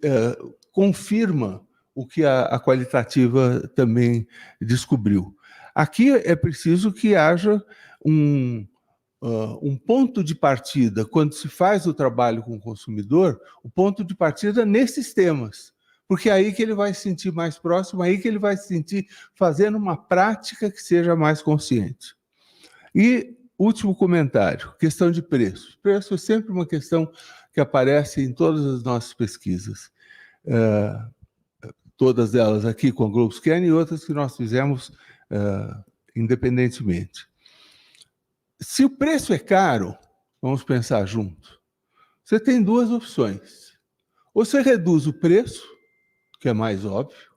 confirma o que a qualitativa também descobriu. Aqui é preciso que haja um ponto de partida, quando se faz o trabalho com o consumidor, o ponto de partida nesses temas, porque é aí que ele vai se sentir mais próximo, é aí que ele vai se sentir fazendo uma prática que seja mais consciente. E último comentário, questão de preço. Preço é sempre uma questão que aparece em todas as nossas pesquisas. Todas elas aqui com a Globescan e outras que nós fizemos independentemente. Se o preço é caro, vamos pensar junto, você tem 2 opções. Ou você reduz o preço, que é mais óbvio,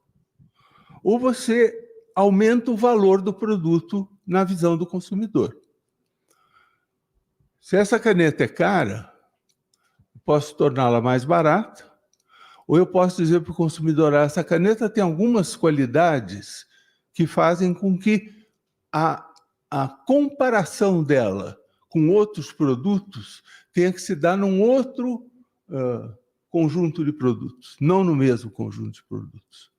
ou você aumenta o valor do produto na visão do consumidor. Se essa caneta é cara, eu posso torná-la mais barata, ou eu posso dizer para o consumidor: essa caneta tem algumas qualidades que fazem com que a comparação dela com outros produtos tenha que se dar num outro conjunto de produtos, não no mesmo conjunto de produtos.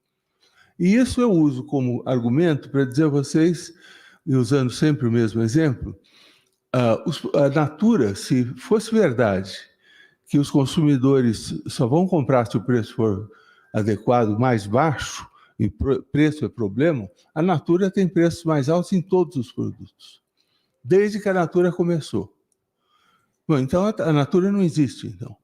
E isso eu uso como argumento para dizer a vocês, e usando sempre o mesmo exemplo, a Natura, se fosse verdade que os consumidores só vão comprar se o preço for adequado, mais baixo, e preço é problema, a Natura tem preços mais altos em todos os produtos, desde que a Natura começou. Bom, então a Natura não existe, então.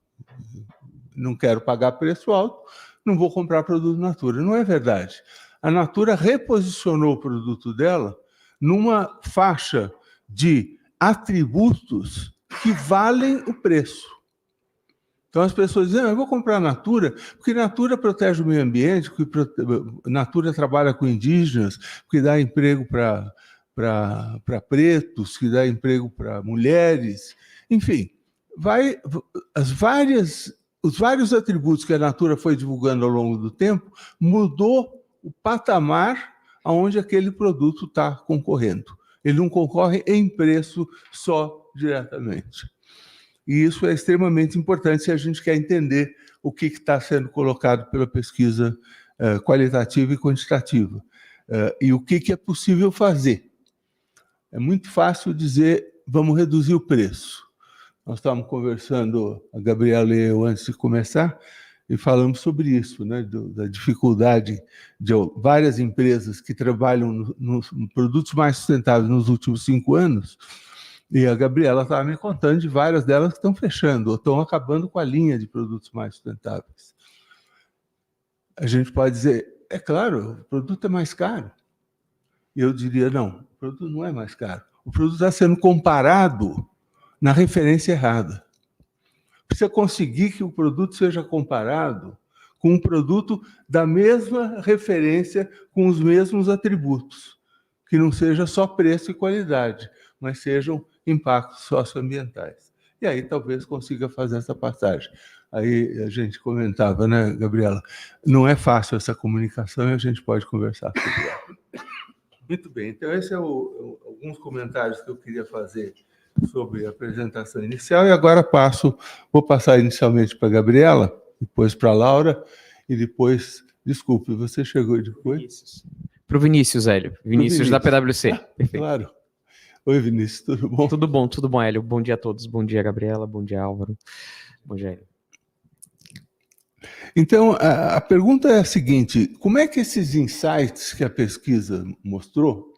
Não quero pagar preço alto, não vou comprar produto Natura. Não é verdade. A Natura reposicionou o produto dela numa faixa de atributos que valem o preço. Então as pessoas dizem, eu vou comprar Natura, porque Natura protege o meio ambiente, porque Natura trabalha com indígenas, porque dá emprego para pretos, que dá emprego para mulheres, enfim, os vários atributos que a Natura foi divulgando ao longo do tempo mudou o patamar aonde aquele produto está concorrendo. Ele não concorre em preço só diretamente. E isso é extremamente importante se a gente quer entender o que está sendo colocado pela pesquisa qualitativa e quantitativa. E o que é possível fazer. É muito fácil dizer, vamos reduzir o preço. Nós estávamos conversando, a Gabriela e eu, antes de começar, e falamos sobre isso, né, da dificuldade de várias empresas que trabalham nos produtos mais sustentáveis nos últimos 5 anos, e a Gabriela estava me contando de várias delas que estão fechando, ou estão acabando com a linha de produtos mais sustentáveis. A gente pode dizer, é claro, o produto é mais caro. E eu diria, não, o produto não é mais caro. O produto está sendo comparado na referência errada. Precisa conseguir que o produto seja comparado com um produto da mesma referência, com os mesmos atributos, que não seja só preço e qualidade, mas sejam impactos socioambientais. E aí talvez consiga fazer essa passagem. Aí a gente comentava, né, Gabriela? Não é fácil essa comunicação e a gente pode conversar sobre ela. Muito bem, então esses são alguns comentários que eu queria fazer sobre a apresentação inicial, e agora vou passar inicialmente para a Gabriela, depois para a Laura, e depois, desculpe, você chegou depois? Para o Vinícius, Hélio. Vinícius da PwC. Perfeito. Claro. Oi, Vinícius, tudo bom? Tudo bom, Hélio. Bom dia a todos. Bom dia, Gabriela. Bom dia, Álvaro. Bom dia, Hélio. Então, a pergunta é a seguinte, como é que esses insights que a pesquisa mostrou,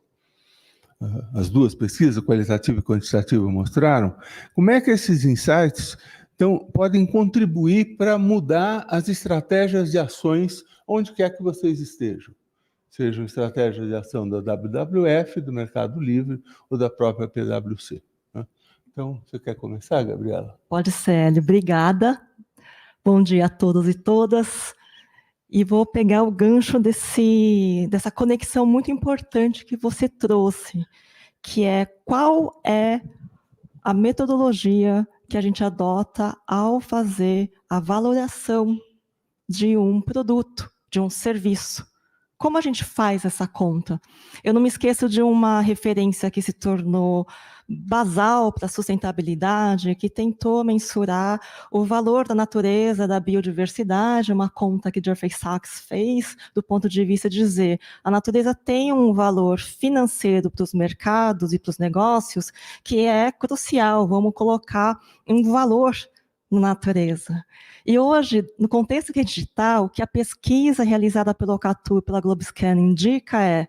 as duas pesquisas, qualitativa e quantitativa, mostraram, como é que esses insights podem contribuir para mudar as estratégias de ações onde quer que vocês estejam? Sejam estratégias de ação da WWF, do Mercado Livre ou da própria PwC. Né? Então, você quer começar, Gabriela? Pode ser, Hélio. Obrigada. Bom dia a todos e todas. E vou pegar o gancho dessa conexão muito importante que você trouxe, que é qual é a metodologia que a gente adota ao fazer a valoração de um produto, de um serviço. Como a gente faz essa conta? Eu não me esqueço de uma referência que se tornou basal para a sustentabilidade, que tentou mensurar o valor da natureza, da biodiversidade, uma conta que Jeffrey Sachs fez, do ponto de vista de dizer, a natureza tem um valor financeiro para os mercados e para os negócios que é crucial, vamos colocar um valor na natureza. E hoje, no contexto que é digital, o que a pesquisa realizada pelo Ocatu e pela Globescan indica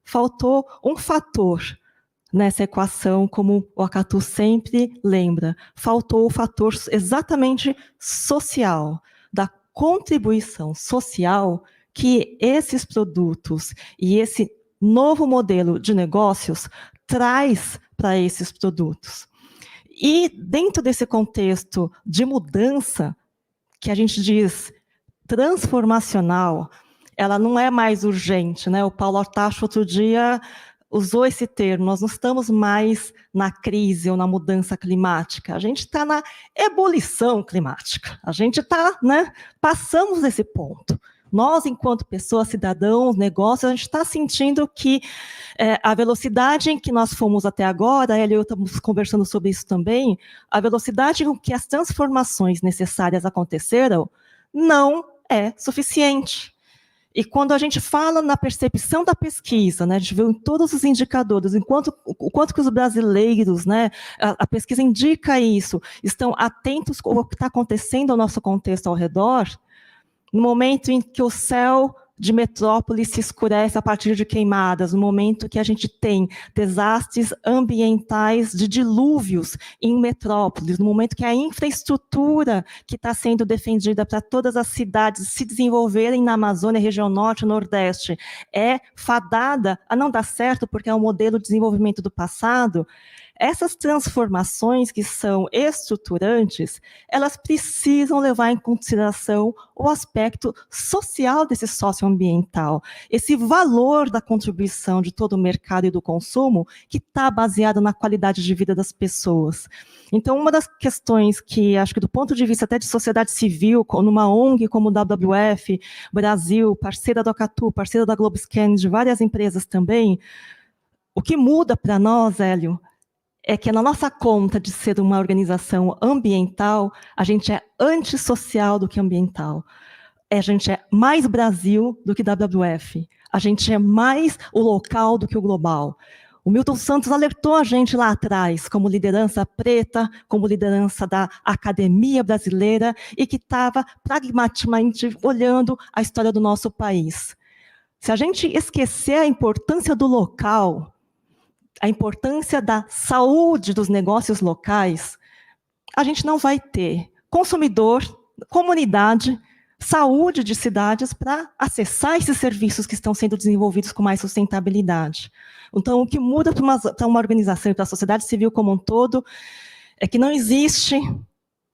faltou um fator nessa equação, como o Ocatu sempre lembra, faltou o fator exatamente social, da contribuição social que esses produtos e esse novo modelo de negócios traz para esses produtos. E dentro desse contexto de mudança, que a gente diz transformacional, ela não é mais urgente, né? O Paulo Artacho outro dia usou esse termo, nós não estamos mais na crise ou na mudança climática, a gente está na ebulição climática, a gente está, né, passamos desse ponto. Nós, enquanto pessoas, cidadãos, negócios, a gente está sentindo que a velocidade em que nós fomos até agora, ela e eu estamos conversando sobre isso também, a velocidade com que as transformações necessárias aconteceram não é suficiente. E quando a gente fala na percepção da pesquisa, né, a gente vê em todos os indicadores, o quanto que os brasileiros, né, a pesquisa indica isso, estão atentos ao que está acontecendo ao nosso contexto ao redor, no momento em que o céu de metrópole se escurece a partir de queimadas, no momento que a gente tem desastres ambientais de dilúvios em metrópoles, no momento que a infraestrutura que está sendo defendida para todas as cidades se desenvolverem na Amazônia, região norte e nordeste, é fadada a não dar certo porque é um modelo de desenvolvimento do passado, essas transformações que são estruturantes, elas precisam levar em consideração o aspecto social desse socioambiental, esse valor da contribuição de todo o mercado e do consumo que está baseado na qualidade de vida das pessoas. Então, uma das questões que, acho que do ponto de vista até de sociedade civil, numa ONG como o WWF Brasil, parceira do Acatu, parceira da Globescan, de várias empresas também, o que muda para nós, Hélio, é que na nossa conta de ser uma organização ambiental, a gente é antissocial do que ambiental. A gente é mais Brasil do que WWF. A gente é mais o local do que o global. O Milton Santos alertou a gente lá atrás, como liderança preta, como liderança da academia brasileira, e que estava pragmaticamente olhando a história do nosso país. Se a gente esquecer a importância do local, a importância da saúde dos negócios locais, a gente não vai ter consumidor, comunidade, saúde de cidades para acessar esses serviços que estão sendo desenvolvidos com mais sustentabilidade. Então, o que muda para uma organização e para a sociedade civil como um todo é que não existe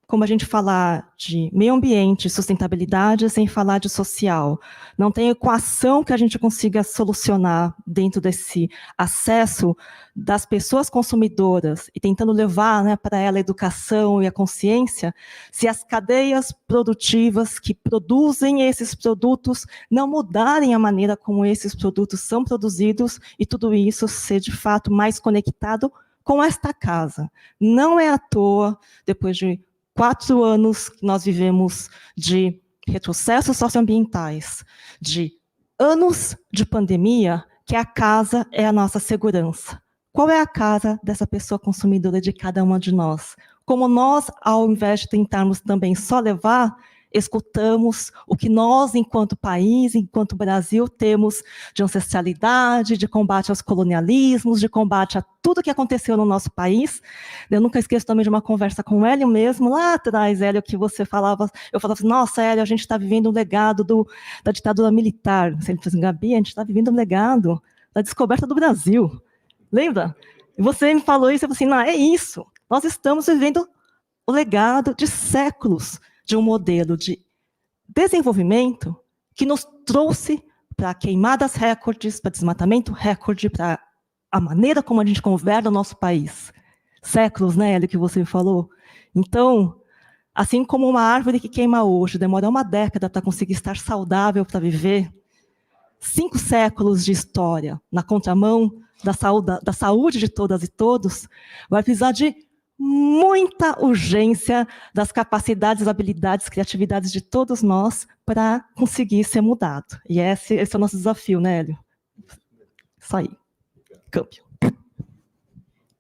como a gente falar de meio ambiente, sustentabilidade, sem falar de social. Não tem equação que a gente consiga solucionar dentro desse acesso das pessoas consumidoras e tentando levar, né, para ela a educação e a consciência, se as cadeias produtivas que produzem esses produtos não mudarem a maneira como esses produtos são produzidos e tudo isso ser, de fato, mais conectado com esta casa. Não é à toa, depois de 4 anos que nós vivemos de retrocessos socioambientais, de anos de pandemia, que a casa é a nossa segurança. Qual é a casa dessa pessoa consumidora de cada uma de nós? Como nós, ao invés de tentarmos também só levar, escutamos o que nós, enquanto país, enquanto Brasil, temos de ancestralidade, de combate aos colonialismos, de combate a tudo que aconteceu no nosso país. Eu nunca esqueço também de uma conversa com o Hélio mesmo, lá atrás, Hélio, que você falava, eu falava assim, nossa, Hélio, a gente está vivendo um legado da ditadura militar. Ele falou assim, Gabi, a gente está vivendo um legado da descoberta do Brasil. Lembra? E você me falou isso, eu falei assim, não, é isso. Nós estamos vivendo o legado de séculos de um modelo de desenvolvimento que nos trouxe para queimadas recordes, para desmatamento recorde, para a maneira como a gente governa o nosso país. Séculos, né, Hélio, que você falou? Então, assim como uma árvore que queima hoje, demora uma década para conseguir estar saudável para viver, 5 séculos de história na contramão da saúde de todas e todos, vai precisar de muita urgência das capacidades, habilidades, criatividades de todos nós para conseguir ser mudado. E esse é o nosso desafio, né, Hélio? Isso aí. Câmbio.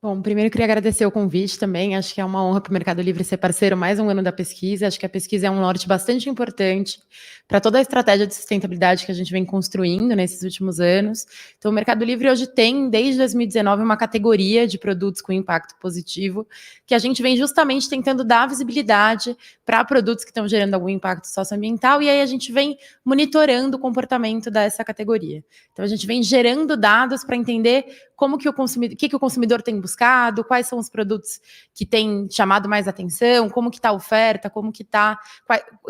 Bom, primeiro eu queria agradecer o convite também, acho que é uma honra para o Mercado Livre ser parceiro mais um ano da pesquisa, acho que a pesquisa é um norte bastante importante para toda a estratégia de sustentabilidade que a gente vem construindo nesses últimos anos. Então, o Mercado Livre hoje tem, desde 2019, uma categoria de produtos com impacto positivo, que a gente vem justamente tentando dar visibilidade para produtos que estão gerando algum impacto socioambiental, e aí a gente vem monitorando o comportamento dessa categoria. Então, a gente vem gerando dados para entender como que o consumidor tem buscado, quais são os produtos que têm chamado mais atenção, como que está a oferta, como que está,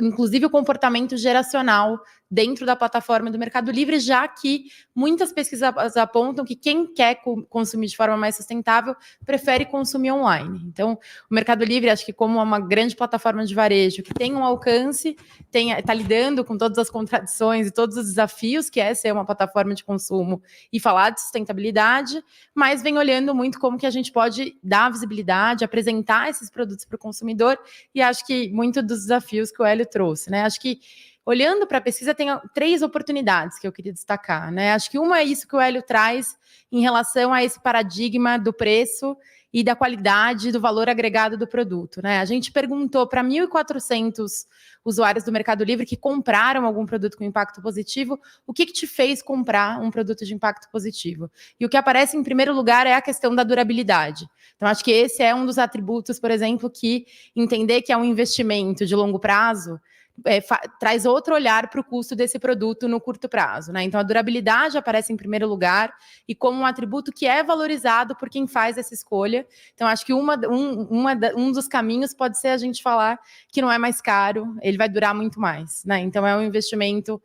inclusive o comportamento geracional dentro da plataforma do Mercado Livre, já que muitas pesquisas apontam que quem quer consumir de forma mais sustentável prefere consumir online. Então, o Mercado Livre, acho que como uma grande plataforma de varejo que tem um alcance, está lidando com todas as contradições e todos os desafios que é ser uma plataforma de consumo e falar de sustentabilidade, mas vem olhando muito como que a gente pode dar visibilidade, apresentar esses produtos para o consumidor, e acho que muito dos desafios que o Hélio trouxe, né? Acho que olhando para a pesquisa, tem 3 oportunidades que eu queria destacar, né? Acho que uma é isso que o Hélio traz em relação a esse paradigma do preço e da qualidade, do valor agregado do produto, né? A gente perguntou para 1.400 usuários do Mercado Livre que compraram algum produto com impacto positivo, o que te fez comprar um produto de impacto positivo? E o que aparece em primeiro lugar é a questão da durabilidade. Então, acho que esse é um dos atributos, por exemplo, que entender que é um investimento de longo prazo traz outro olhar para o custo desse produto no curto prazo, né? Então, a durabilidade aparece em primeiro lugar e como um atributo que é valorizado por quem faz essa escolha. Então, acho que um dos caminhos pode ser a gente falar que não é mais caro, ele vai durar muito mais, né? Então, é um investimento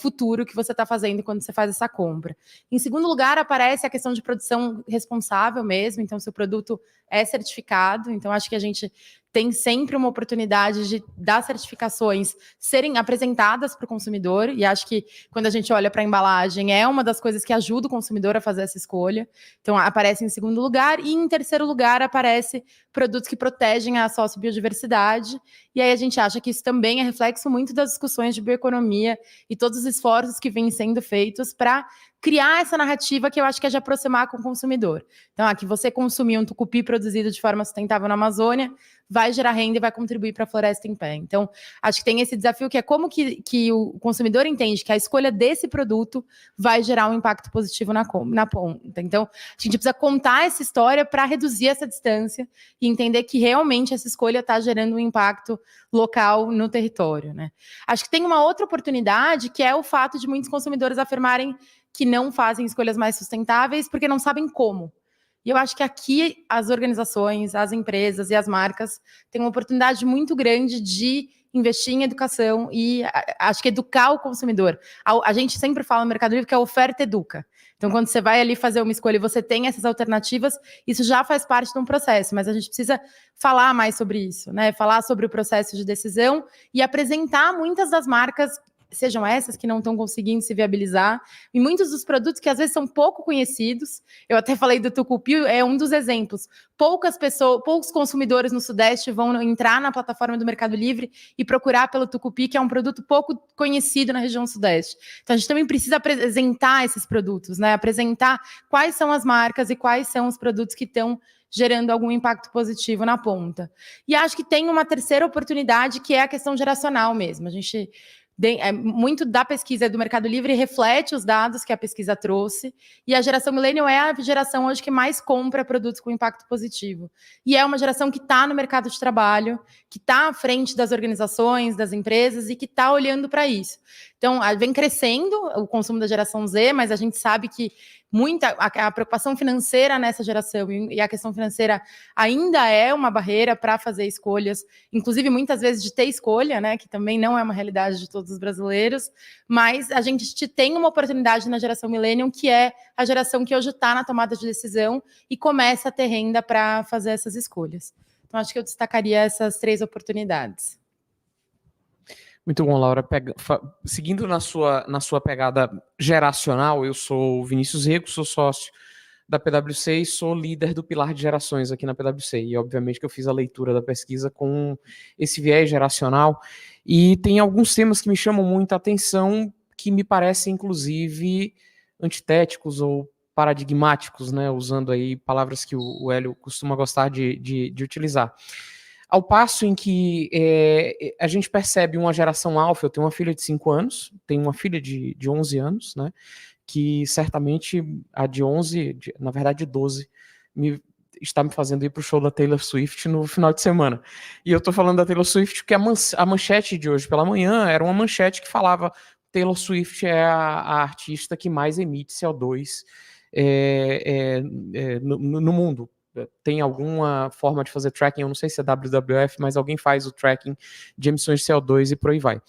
futuro que você está fazendo quando você faz essa compra. Em segundo lugar, aparece a questão de produção responsável mesmo, então, se o produto é certificado, então, acho que a gente tem sempre uma oportunidade de dar certificações serem apresentadas para o consumidor, e acho que quando a gente olha para a embalagem, é uma das coisas que ajuda o consumidor a fazer essa escolha. Então, aparece em segundo lugar, e em terceiro lugar, aparece produtos que protegem a sociobiodiversidade, e aí a gente acha que isso também é reflexo muito das discussões de bioeconomia e todos os esforços que vêm sendo feitos para criar essa narrativa que eu acho que é de aproximar com o consumidor. Então, que você consumir um tucupi produzido de forma sustentável na Amazônia vai gerar renda e vai contribuir para a floresta em pé. Então, acho que tem esse desafio que é como que o consumidor entende que a escolha desse produto vai gerar um impacto positivo na ponta. Então, a gente precisa contar essa história para reduzir essa distância e entender que realmente essa escolha está gerando um impacto local no território, né? Acho que tem uma outra oportunidade, que é o fato de muitos consumidores afirmarem que não fazem escolhas mais sustentáveis porque não sabem como. E eu acho que aqui as organizações, as empresas e as marcas têm uma oportunidade muito grande de investir em educação e acho que educar o consumidor. A gente sempre fala no Mercado Livre que a oferta educa. Então, quando você vai ali fazer uma escolha e você tem essas alternativas, isso já faz parte de um processo, mas a gente precisa falar mais sobre isso, né? Falar sobre o processo de decisão e apresentar muitas das marcas, sejam essas que não estão conseguindo se viabilizar, e muitos dos produtos que às vezes são pouco conhecidos. Eu até falei do tucupi, é um dos exemplos. Poucos consumidores no Sudeste vão entrar na plataforma do Mercado Livre e procurar pelo tucupi, que é um produto pouco conhecido na região Sudeste. Então, a gente também precisa apresentar esses produtos, né? Apresentar quais são as marcas e quais são os produtos que estão gerando algum impacto positivo na ponta. E acho que tem uma terceira oportunidade, que é a questão geracional mesmo. A gente muito da pesquisa do Mercado Livre reflete os dados que a pesquisa trouxe, e a geração millennial é a geração hoje que mais compra produtos com impacto positivo. E é uma geração que está no mercado de trabalho, que está à frente das organizações, das empresas, e que está olhando para isso. Então, vem crescendo o consumo da geração Z, mas a gente sabe que a preocupação financeira nessa geração e a questão financeira ainda é uma barreira para fazer escolhas, inclusive muitas vezes de ter escolha, né, que também não é uma realidade de todos os brasileiros, mas a gente tem uma oportunidade na geração millennial, que é a geração que hoje está na tomada de decisão e começa a ter renda para fazer essas escolhas. Então, acho que eu destacaria essas 3 oportunidades. Muito bom, Laura. Seguindo na sua pegada geracional, eu sou o Vinícius Rego, sou sócio da PwC e sou líder do pilar de gerações aqui na PwC. E, obviamente, que eu fiz a leitura da pesquisa com esse viés geracional. E tem alguns temas que me chamam muita atenção, que me parecem, inclusive, antitéticos ou paradigmáticos, né? Usando aí palavras que o Hélio costuma gostar de utilizar. Ao passo em que a gente percebe uma geração alfa, eu tenho uma filha de 5 anos, tenho uma filha de 11 anos, né, que certamente a de 11, na verdade de 12, está me fazendo ir para o show da Taylor Swift no final de semana. E eu estou falando da Taylor Swift porque a manchete de hoje pela manhã era uma manchete que falava: Taylor Swift é a artista que mais emite CO2 no mundo. Tem alguma forma de fazer tracking, eu não sei se é WWF, mas alguém faz o tracking de emissões de CO2 e por aí vai.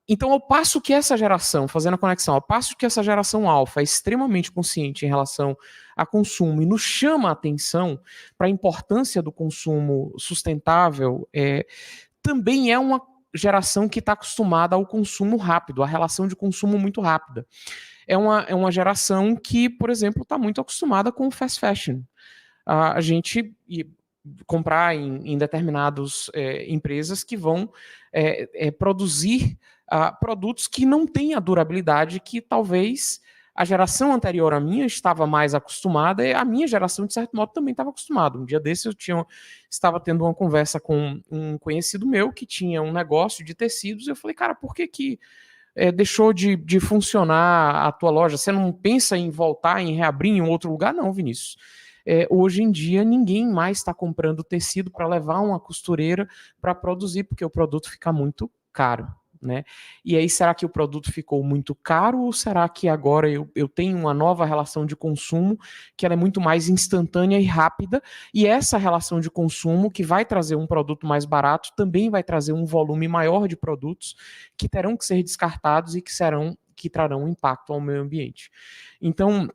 Então, ao passo que essa geração, fazendo a conexão, ao passo que essa geração alfa é extremamente consciente em relação a consumo e nos chama a atenção para a importância do consumo sustentável, também é uma geração que está acostumada ao consumo rápido, à relação de consumo muito rápida. É uma geração que, por exemplo, está muito acostumada com o fast fashion. A gente comprar em determinadas empresas que vão produzir produtos que não têm a durabilidade que talvez a geração anterior à minha estava mais acostumada, e a minha geração, de certo modo, também estava acostumada. Um dia desse estava tendo uma conversa com um conhecido meu que tinha um negócio de tecidos, e eu falei, cara, por que deixou de funcionar a tua loja? Você não pensa em voltar, em reabrir em outro lugar? Não, Vinícius. Hoje em dia, ninguém mais está comprando tecido para levar uma costureira para produzir, porque o produto fica muito caro. Né? E aí, será que o produto ficou muito caro ou será que agora eu tenho uma nova relação de consumo que ela é muito mais instantânea e rápida, e essa relação de consumo que vai trazer um produto mais barato também vai trazer um volume maior de produtos que terão que ser descartados e que trarão impacto ao meio ambiente. Então,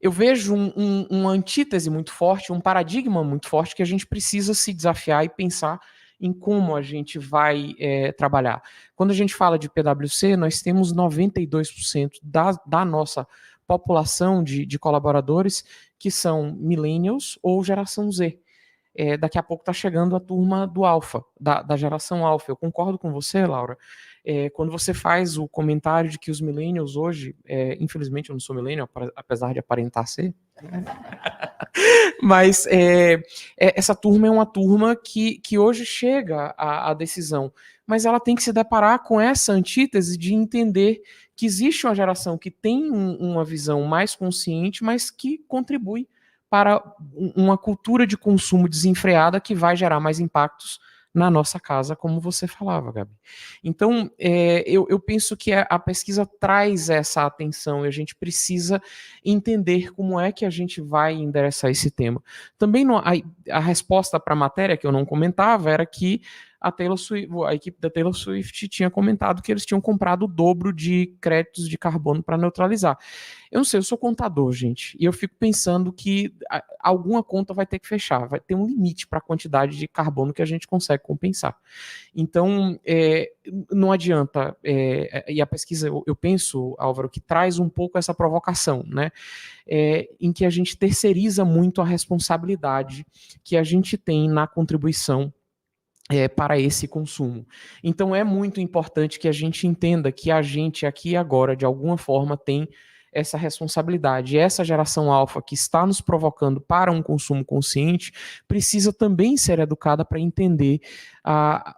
eu vejo uma antítese muito forte, um paradigma muito forte que a gente precisa se desafiar e pensar em como a gente vai trabalhar. Quando a gente fala de PwC, nós temos 92% da nossa população de colaboradores que são millennials ou geração Z. Daqui a pouco está chegando a turma do Alpha, da geração Alpha. Eu concordo com você, Laura. Quando você faz o comentário de que os millennials hoje, infelizmente eu não sou millennial, apesar de aparentar ser, mas essa turma é uma turma que hoje chega à decisão, mas ela tem que se deparar com essa antítese de entender que existe uma geração que tem uma visão mais consciente, mas que contribui para uma cultura de consumo desenfreada que vai gerar mais impactos na nossa casa, como você falava, Gabi. Então, eu penso que a pesquisa traz essa atenção e a gente precisa entender como é que a gente vai endereçar esse tema. Também a resposta para a matéria que eu não comentava era que a equipe da Taylor Swift tinha comentado que eles tinham comprado o dobro de créditos de carbono para neutralizar. Eu não sei, eu sou contador, gente, e eu fico pensando que alguma conta vai ter que fechar, vai ter um limite para a quantidade de carbono que a gente consegue compensar. Então, não adianta, e a pesquisa, eu penso, Álvaro, que traz um pouco essa provocação, né, em que a gente terceiriza muito a responsabilidade que a gente tem na contribuição para esse consumo. Então é muito importante que a gente entenda que a gente aqui e agora, de alguma forma, tem essa responsabilidade. E essa geração alfa que está nos provocando para um consumo consciente precisa também ser educada para entender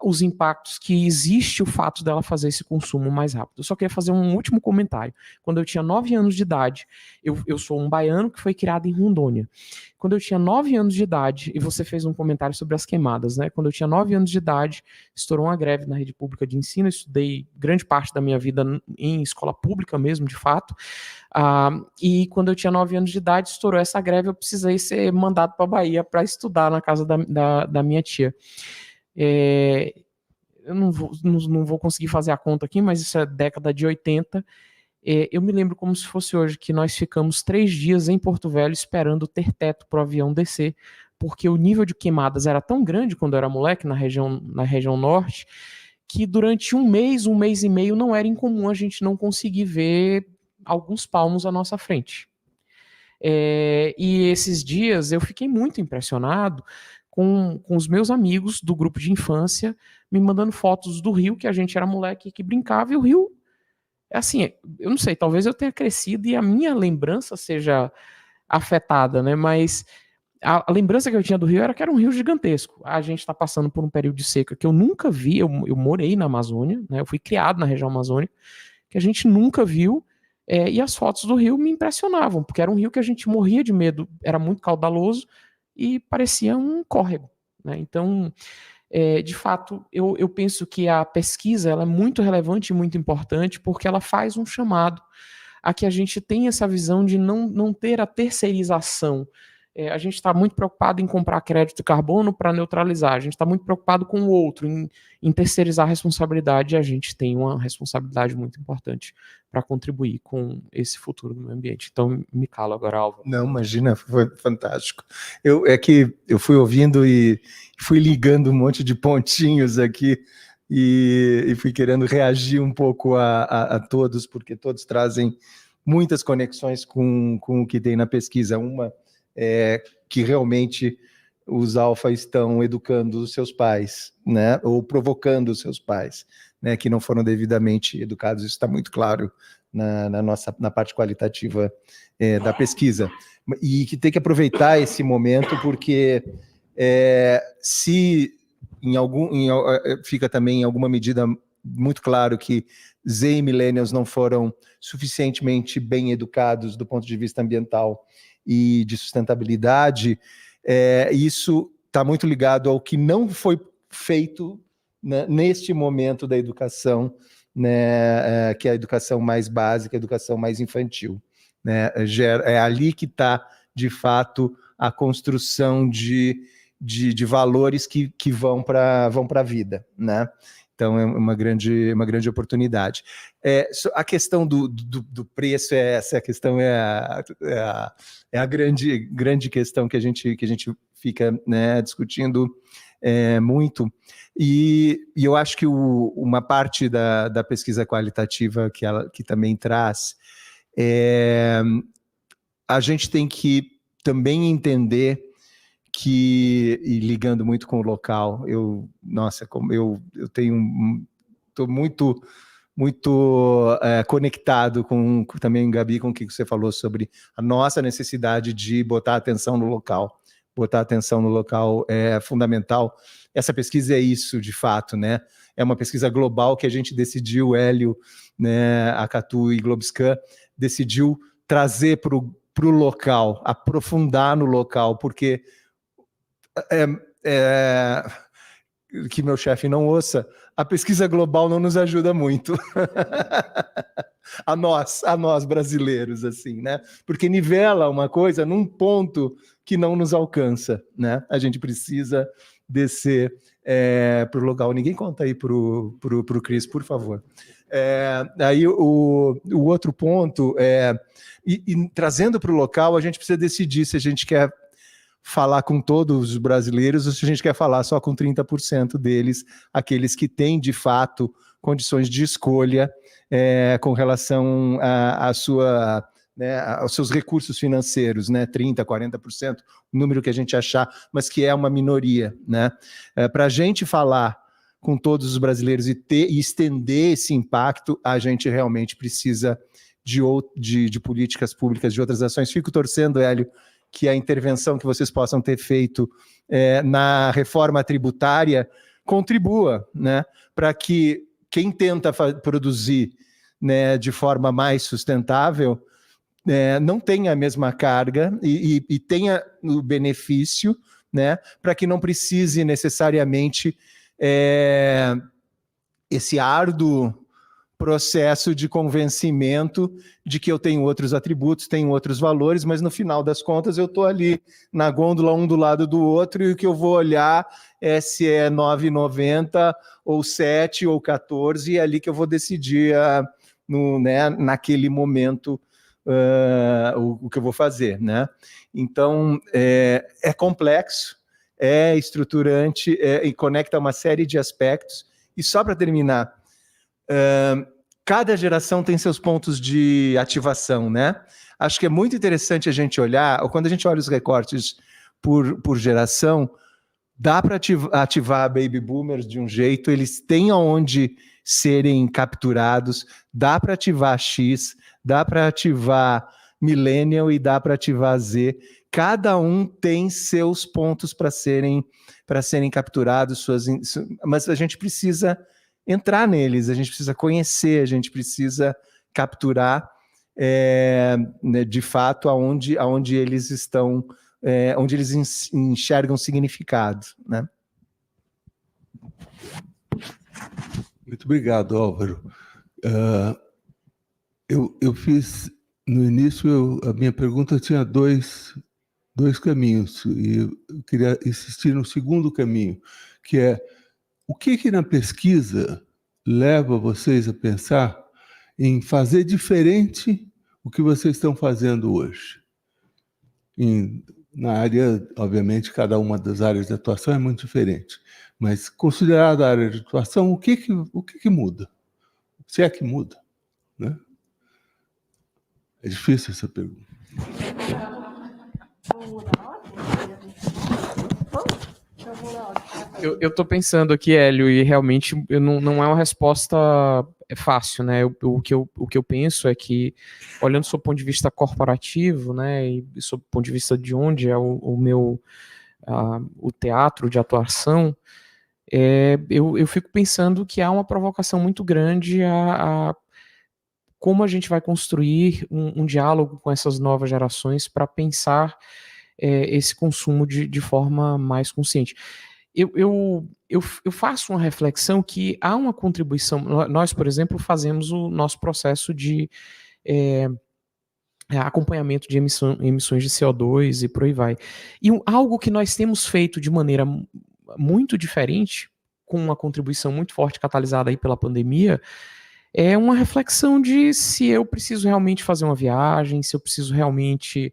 os impactos que existe o fato dela fazer esse consumo mais rápido. Eu só queria fazer um último comentário. Quando eu tinha 9 anos de idade, eu sou um baiano que foi criado em Rondônia. Quando eu tinha 9 anos de idade, e você fez um comentário sobre as queimadas, né? Quando eu tinha 9 anos de idade, estourou uma greve na rede pública de ensino, eu estudei grande parte da minha vida em escola pública mesmo, de fato, e quando eu tinha 9 anos de idade, estourou essa greve, eu precisei ser mandado para a Bahia para estudar na casa da minha tia. Eu não vou conseguir fazer a conta aqui, mas isso é década de 80. Eu me lembro como se fosse hoje, que nós ficamos 3 dias em Porto Velho esperando ter teto para o avião descer, porque o nível de queimadas era tão grande quando eu era moleque na região norte, que durante um mês e meio, não era incomum a gente não conseguir ver alguns palmos à nossa frente. E esses dias eu fiquei muito impressionado com os meus amigos do grupo de infância me mandando fotos do rio, que a gente era moleque que brincava, e o rio, assim, eu não sei, talvez eu tenha crescido e a minha lembrança seja afetada, né? Mas a lembrança que eu tinha do rio era que era um rio gigantesco. A gente está passando por um período de seca que eu nunca vi, eu morei na Amazônia, né? Eu fui criado na região amazônica, que a gente nunca viu, e as fotos do rio me impressionavam, porque era um rio que a gente morria de medo, era muito caudaloso e parecia um córrego, né? Então, de fato, eu penso que a pesquisa ela é muito relevante e muito importante porque ela faz um chamado a que a gente tenha essa visão de não ter a terceirização. A gente está muito preocupado em comprar crédito de carbono para neutralizar, a gente está muito preocupado com o outro, em terceirizar a responsabilidade, e a gente tem uma responsabilidade muito importante para contribuir com esse futuro do meio ambiente. Então, me calo agora, Álvaro. Não, imagina, foi fantástico. É que eu fui ouvindo e fui ligando um monte de pontinhos aqui e fui querendo reagir um pouco a todos, porque todos trazem muitas conexões com o que tem na pesquisa. Uma é que realmente os alfa estão educando os seus pais, né, ou provocando os seus pais, né, que não foram devidamente educados. Isso está muito claro na parte qualitativa da pesquisa, e que tem que aproveitar esse momento, porque se fica também em alguma medida muito claro que Z e Millennials não foram suficientemente bem educados do ponto de vista ambiental e de sustentabilidade, isso está muito ligado ao que não foi feito, né, neste momento da educação, né, que é a educação mais básica, a educação mais infantil, né? É ali que está, de fato, a construção de valores que vão para a vida, né? Então, é uma grande oportunidade. A questão do preço, essa questão é a grande questão que a gente fica, né, discutindo muito. E eu acho que uma parte da pesquisa qualitativa que também traz, a gente tem que também entender que, e ligando muito com o local, como eu estou muito conectado também, Gabi, com o que você falou sobre a nossa necessidade de botar atenção no local. Botar atenção no local é fundamental. Essa pesquisa é isso, de fato, né? É uma pesquisa global que a gente decidiu, Hélio, né, a Catu e Globscan, decidiu trazer para o local, aprofundar no local, porque que meu chefe não ouça, a pesquisa global não nos ajuda muito. a nós brasileiros, assim, né? Porque nivela uma coisa num ponto que não nos alcança, né? A gente precisa descer para o local. Ninguém conta aí para o Cris, por favor. Aí o outro ponto e trazendo para o local, a gente precisa decidir se a gente quer falar com todos os brasileiros ou se a gente quer falar só com 30% deles, aqueles que têm, de fato, condições de escolha com relação aos seus recursos financeiros, né? 30%, 40%, o número que a gente achar, mas que é uma minoria, né? Para a gente falar com todos os brasileiros e estender esse impacto, a gente realmente precisa de políticas públicas, de outras ações. Fico torcendo, Hélio, que a intervenção que vocês possam ter feito na reforma tributária contribua, né, para que quem tenta produzir, né, de forma mais sustentável não tenha a mesma carga e tenha o benefício, né, para que não precise necessariamente esse árduo processo de convencimento de que eu tenho outros atributos, tenho outros valores, mas no final das contas eu estou ali na gôndola, um do lado do outro, e o que eu vou olhar é se é 9,90 ou 7 ou 14, e é ali que eu vou decidir naquele momento o que eu vou fazer, né? Então, é complexo, é estruturante, e conecta uma série de aspectos. E só para terminar, cada geração tem seus pontos de ativação, né? Acho que é muito interessante a gente olhar, ou quando a gente olha os recortes por geração, dá para ativar baby boomers de um jeito, eles têm aonde serem capturados, dá para ativar X, dá para ativar millennial e dá para ativar Z. Cada um tem seus pontos para serem capturados, mas a gente precisa entrar neles, a gente precisa conhecer, a gente precisa capturar né, de fato aonde eles estão, onde eles enxergam significado, né? Muito obrigado, Álvaro. Eu fiz No início, a minha pergunta tinha dois caminhos, e eu queria insistir no segundo caminho, que é o que na pesquisa leva vocês a pensar em fazer diferente o que vocês estão fazendo hoje? Na área, obviamente, cada uma das áreas de atuação é muito diferente, mas considerada a área de atuação, o que muda? Se é que muda, né? É difícil essa pergunta. Eu estou pensando aqui, Hélio, e realmente não é uma resposta fácil, né? O que eu penso é que, olhando do seu ponto de vista corporativo, né, e do ponto de vista de onde é o teatro de atuação, eu fico pensando que há uma provocação muito grande a como a gente vai construir um diálogo com essas novas gerações para pensar esse consumo de forma mais consciente. Eu faço uma reflexão que há uma contribuição. Nós, por exemplo, fazemos o nosso processo de acompanhamento de emissões de CO2 e por aí vai. E algo que nós temos feito de maneira muito diferente, com uma contribuição muito forte catalisada aí pela pandemia, é uma reflexão de se eu preciso realmente fazer uma viagem, se eu preciso realmente...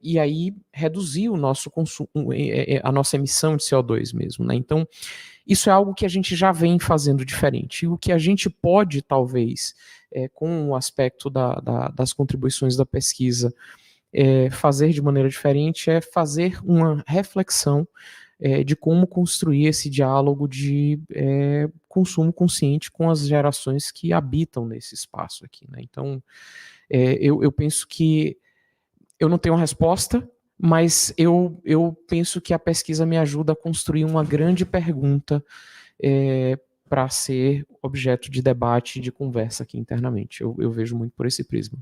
e aí reduzir o nosso consumo, a nossa emissão de CO2 mesmo, né? Então, isso é algo que a gente já vem fazendo diferente. E o que a gente pode, talvez, com o aspecto das contribuições da pesquisa, fazer de maneira diferente é fazer uma reflexão de como construir esse diálogo de consumo consciente com as gerações que habitam nesse espaço aqui, né? Então, eu penso que eu não tenho uma resposta, mas eu penso que a pesquisa me ajuda a construir uma grande pergunta para ser objeto de debate e de conversa aqui internamente. Eu vejo muito por esse prisma.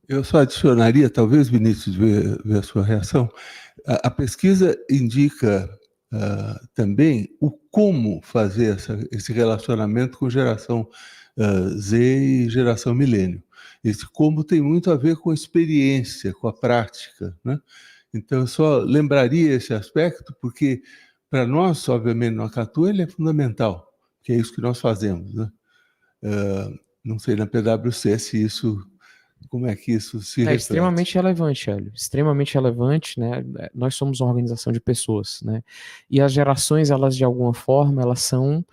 Eu só adicionaria, talvez, Vinícius, ver a sua reação. A pesquisa indica também o como fazer esse relacionamento com geração Z e geração milênio. Esse como tem muito a ver com a experiência, com a prática, né? Então, eu só lembraria esse aspecto, porque para nós, obviamente, no Acatu, ele é fundamental, que é isso que nós fazemos, né? Não sei na PwC se isso... Como é que isso se reflete? Extremamente relevante, Hélio. Extremamente relevante, né? Nós somos uma organização de pessoas, né? E as gerações, elas de alguma forma, elas são...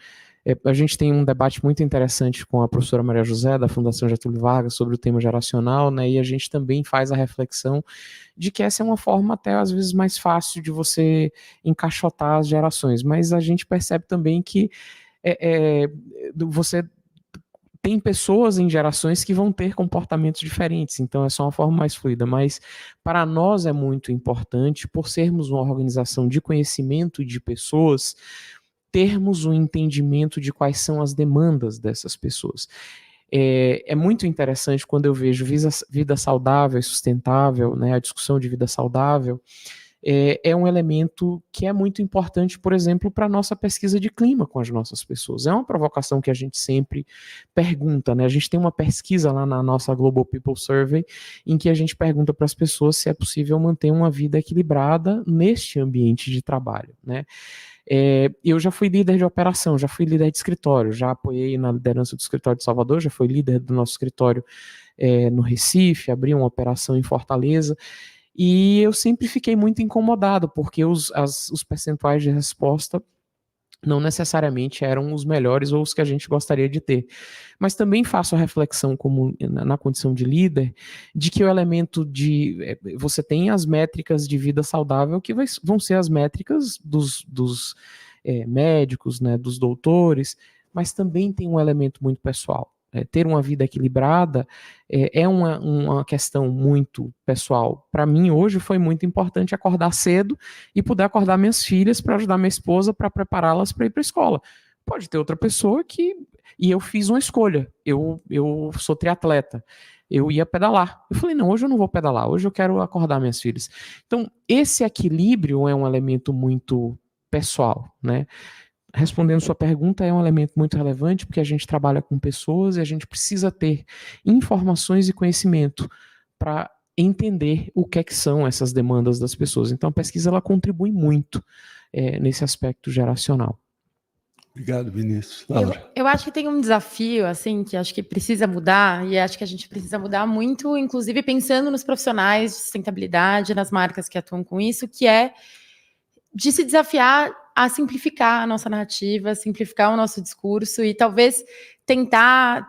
a gente tem um debate muito interessante com a professora Maria José, da Fundação Getúlio Vargas, sobre o tema geracional, né? E a gente também faz a reflexão de que essa é uma forma até, às vezes, mais fácil de você encaixotar as gerações. Mas a gente percebe também que você... tem pessoas em gerações que vão ter comportamentos diferentes, então é só uma forma mais fluida, mas para nós é muito importante, por sermos uma organização de conhecimento de pessoas, termos um entendimento de quais são as demandas dessas pessoas. É muito interessante quando eu vejo vida saudável e sustentável, né, a discussão de vida saudável, é um elemento que é muito importante, por exemplo, para a nossa pesquisa de clima com as nossas pessoas. É uma provocação que a gente sempre pergunta, né? A gente tem uma pesquisa lá na nossa Global People Survey, em que a gente pergunta para as pessoas se é possível manter uma vida equilibrada neste ambiente de trabalho, né? Eu já fui líder de operação, já fui líder de escritório, já apoiei na liderança do escritório de Salvador, já fui líder do nosso escritório no Recife, abri uma operação em Fortaleza, e eu sempre fiquei muito incomodado, porque os percentuais de resposta não necessariamente eram os melhores ou os que a gente gostaria de ter. Mas também faço a reflexão, como na condição de líder, de que o elemento de... você tem as métricas de vida saudável, que vão ser as métricas dos médicos, né, dos doutores, mas também tem um elemento muito pessoal. Ter uma vida equilibrada é uma questão muito pessoal. Para mim, hoje, foi muito importante acordar cedo e poder acordar minhas filhas para ajudar minha esposa para prepará-las para ir para a escola. Pode ter outra pessoa que... E eu fiz uma escolha. Eu sou triatleta. Eu ia pedalar. Eu falei, não, hoje eu não vou pedalar. Hoje eu quero acordar minhas filhas. Então, esse equilíbrio é um elemento muito pessoal, né? respondendo sua pergunta, é um elemento muito relevante, porque a gente trabalha com pessoas e a gente precisa ter informações e conhecimento para entender o que é que são essas demandas das pessoas. Então, a pesquisa ela contribui muito nesse aspecto geracional. Obrigado, Vinícius. Laura. Eu acho que tem um desafio, assim, que acho que precisa mudar, e acho que a gente precisa mudar muito, inclusive pensando nos profissionais de sustentabilidade, nas marcas que atuam com isso, que é de se desafiar a simplificar a nossa narrativa, simplificar o nosso discurso e talvez tentar...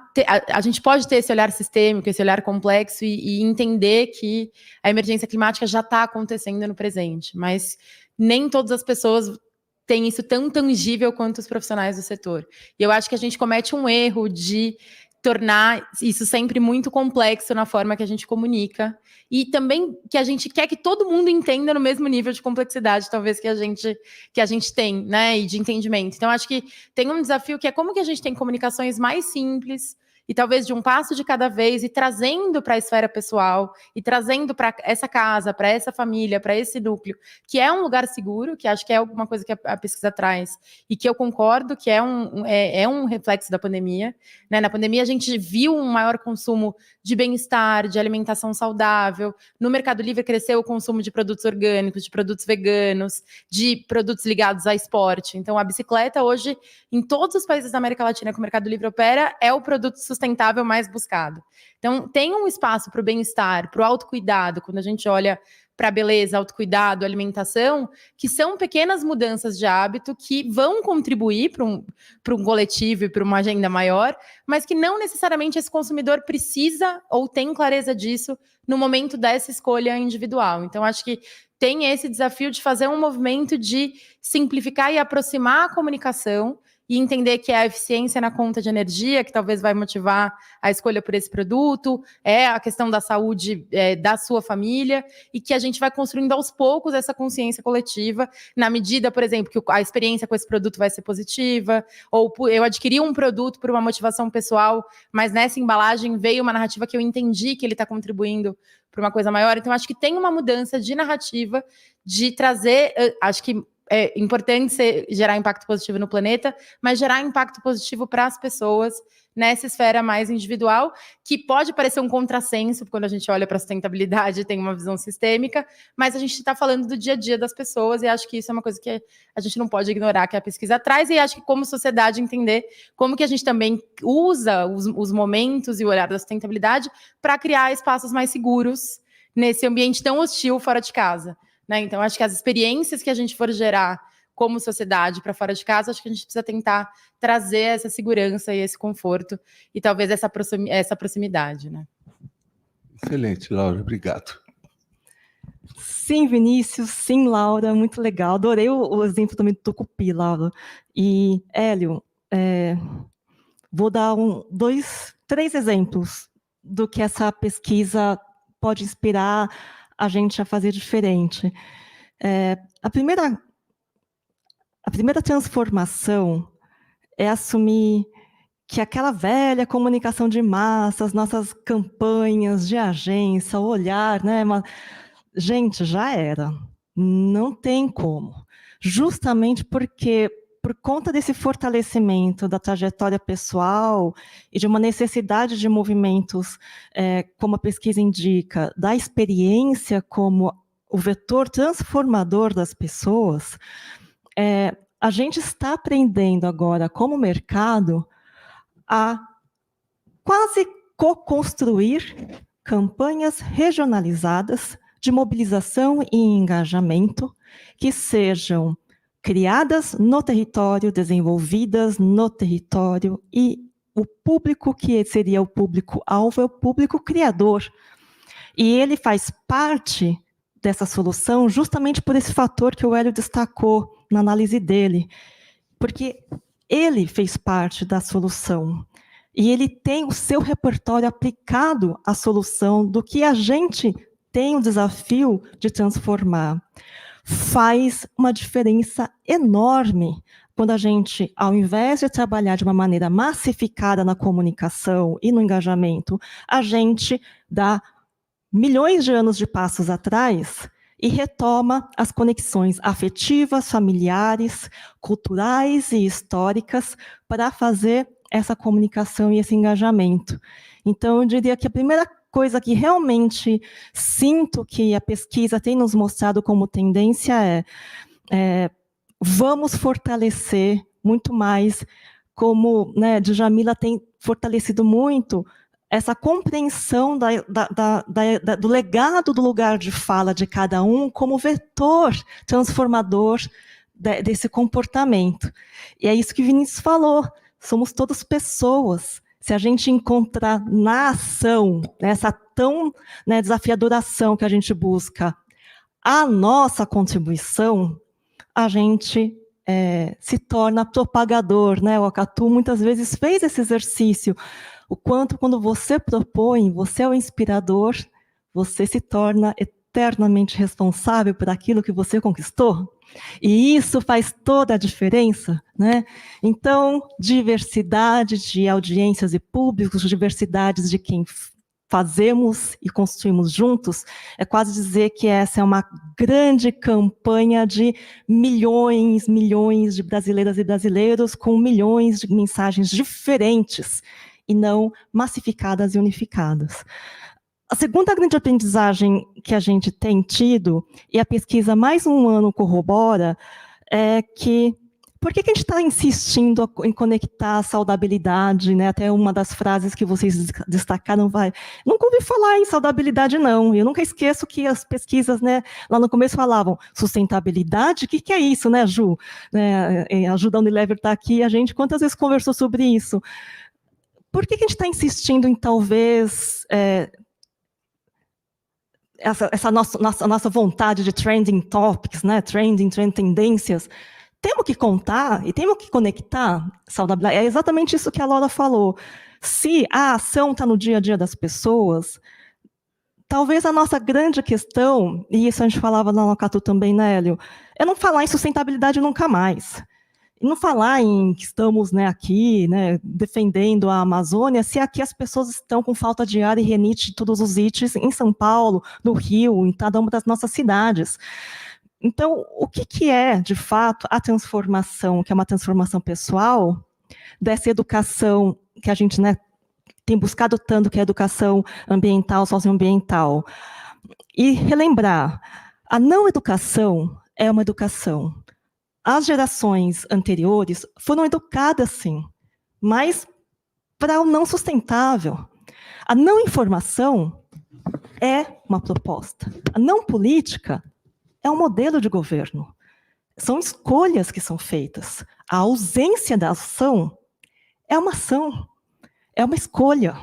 A gente pode ter esse olhar sistêmico, esse olhar complexo e entender que a emergência climática já está acontecendo no presente, mas nem todas as pessoas têm isso tão tangível quanto os profissionais do setor. E eu acho que a gente comete um erro de tornar isso sempre muito complexo na forma que a gente comunica e também que a gente quer que todo mundo entenda no mesmo nível de complexidade, talvez, que a gente tem, né, e de entendimento. Então, acho que tem um desafio que é como que a gente tem comunicações mais simples e talvez de um passo de cada vez e trazendo para a esfera pessoal e trazendo para essa casa, para essa família, para esse núcleo, que é um lugar seguro, que acho que é alguma coisa que a pesquisa traz e que eu concordo que é um reflexo da pandemia, né? Na pandemia a gente viu um maior consumo de bem-estar, de alimentação saudável, no Mercado Livre cresceu o consumo de produtos orgânicos, de produtos veganos, de produtos ligados a esporte. Então a bicicleta hoje, em todos os países da América Latina que o Mercado Livre opera, é o produto sustentável mais buscado. Então, tem um espaço para o bem-estar, para o autocuidado, quando a gente olha para a beleza, autocuidado, alimentação, que são pequenas mudanças de hábito que vão contribuir para um coletivo e para uma agenda maior, mas que não necessariamente esse consumidor precisa ou tem clareza disso no momento dessa escolha individual. Então, acho que tem esse desafio de fazer um movimento de simplificar e aproximar a comunicação e entender que é a eficiência na conta de energia que talvez vai motivar a escolha por esse produto, é a questão da saúde da sua família, e que a gente vai construindo aos poucos essa consciência coletiva, na medida, por exemplo, que a experiência com esse produto vai ser positiva, ou eu adquiri um produto por uma motivação pessoal, mas nessa embalagem veio uma narrativa que eu entendi que ele está contribuindo para uma coisa maior. Então, acho que tem uma mudança de narrativa, de trazer, acho que é importante gerar impacto positivo no planeta, mas gerar impacto positivo para as pessoas nessa esfera mais individual, que pode parecer um contrassenso quando a gente olha para a sustentabilidade e tem uma visão sistêmica, mas a gente está falando do dia a dia das pessoas e acho que isso é uma coisa que a gente não pode ignorar, que a pesquisa traz, e acho que como sociedade entender como que a gente também usa os momentos e o olhar da sustentabilidade para criar espaços mais seguros nesse ambiente tão hostil fora de casa. Né? Então, acho que as experiências que a gente for gerar como sociedade para fora de casa, acho que a gente precisa tentar trazer essa segurança e esse conforto e talvez essa proximidade. Né? Excelente, Laura, obrigado. Sim, Vinícius, sim, Laura, muito legal. Adorei o exemplo também do Tucupi, Laura. E, Hélio, vou dar 3 exemplos do que essa pesquisa pode inspirar a gente a fazer diferente. A primeira transformação é assumir que aquela velha comunicação de massas, nossas campanhas de agência, o olhar, né? Gente, já era. Não tem como. Justamente porque, por conta desse fortalecimento da trajetória pessoal e de uma necessidade de movimentos, como a pesquisa indica, da experiência como o vetor transformador das pessoas, a gente está aprendendo agora, como mercado, a quase co-construir campanhas regionalizadas de mobilização e engajamento que sejam criadas no território, desenvolvidas no território, e o público que seria o público-alvo é o público criador. E ele faz parte dessa solução justamente por esse fator que o Hélio destacou na análise dele, porque ele fez parte da solução e ele tem o seu repertório aplicado à solução do que a gente tem o desafio de transformar. Faz uma diferença enorme quando a gente, ao invés de trabalhar de uma maneira massificada na comunicação e no engajamento, a gente dá milhões de anos de passos atrás e retoma as conexões afetivas, familiares, culturais e históricas para fazer essa comunicação e esse engajamento. Então, eu diria que a primeira coisa que realmente sinto que a pesquisa tem nos mostrado como tendência é vamos fortalecer muito mais, como, né, Djamila tem fortalecido muito, essa compreensão do legado do lugar de fala de cada um como vetor transformador desse comportamento. E é isso que Vinícius falou, somos todos pessoas. Se a gente encontrar na ação, essa tão, né, desafiadora ação que a gente busca, a nossa contribuição, a gente se torna propagador, né? O Acatu muitas vezes fez esse exercício. O quanto, quando você propõe, você é o inspirador, você se torna eternamente responsável por aquilo que você conquistou. E isso faz toda a diferença, né? Então, diversidade de audiências e públicos, diversidades de quem fazemos e construímos juntos, é quase dizer que essa é uma grande campanha de milhões de brasileiras e brasileiros com milhões de mensagens diferentes e não massificadas e unificadas. A segunda grande aprendizagem que a gente tem tido, e a pesquisa mais um ano corrobora, é que por que a gente está insistindo em conectar a saudabilidade, né? Até uma das frases que vocês destacaram vai... Nunca ouvi falar em saudabilidade, não. Eu nunca esqueço que as pesquisas, né, lá no começo falavam sustentabilidade, o que é isso, né, Ju? A Ju da Unilever está aqui, a gente quantas vezes conversou sobre isso? Por que a gente está insistindo em, talvez... essa nossa vontade de trending topics, né? Trend tendências, temos que contar e temos que conectar saudabilidade. É exatamente isso que a Laura falou. Se a ação está no dia a dia das pessoas, talvez a nossa grande questão, e isso a gente falava na Acatu também, né, Hélio, é não falar em sustentabilidade nunca mais. E não falar em que estamos, né, aqui, né, defendendo a Amazônia, se aqui as pessoas estão com falta de ar e renite, todos os ites, em São Paulo, no Rio, em cada uma das nossas cidades. Então, o que é, de fato, a transformação, que é uma transformação pessoal, dessa educação que a gente, né, tem buscado tanto, que é a educação ambiental, socioambiental? E relembrar, a não educação é uma educação. As gerações anteriores foram educadas, sim, mas para o não sustentável. A não informação é uma proposta. A não política é um modelo de governo. São escolhas que são feitas. A ausência da ação é uma ação, é uma escolha.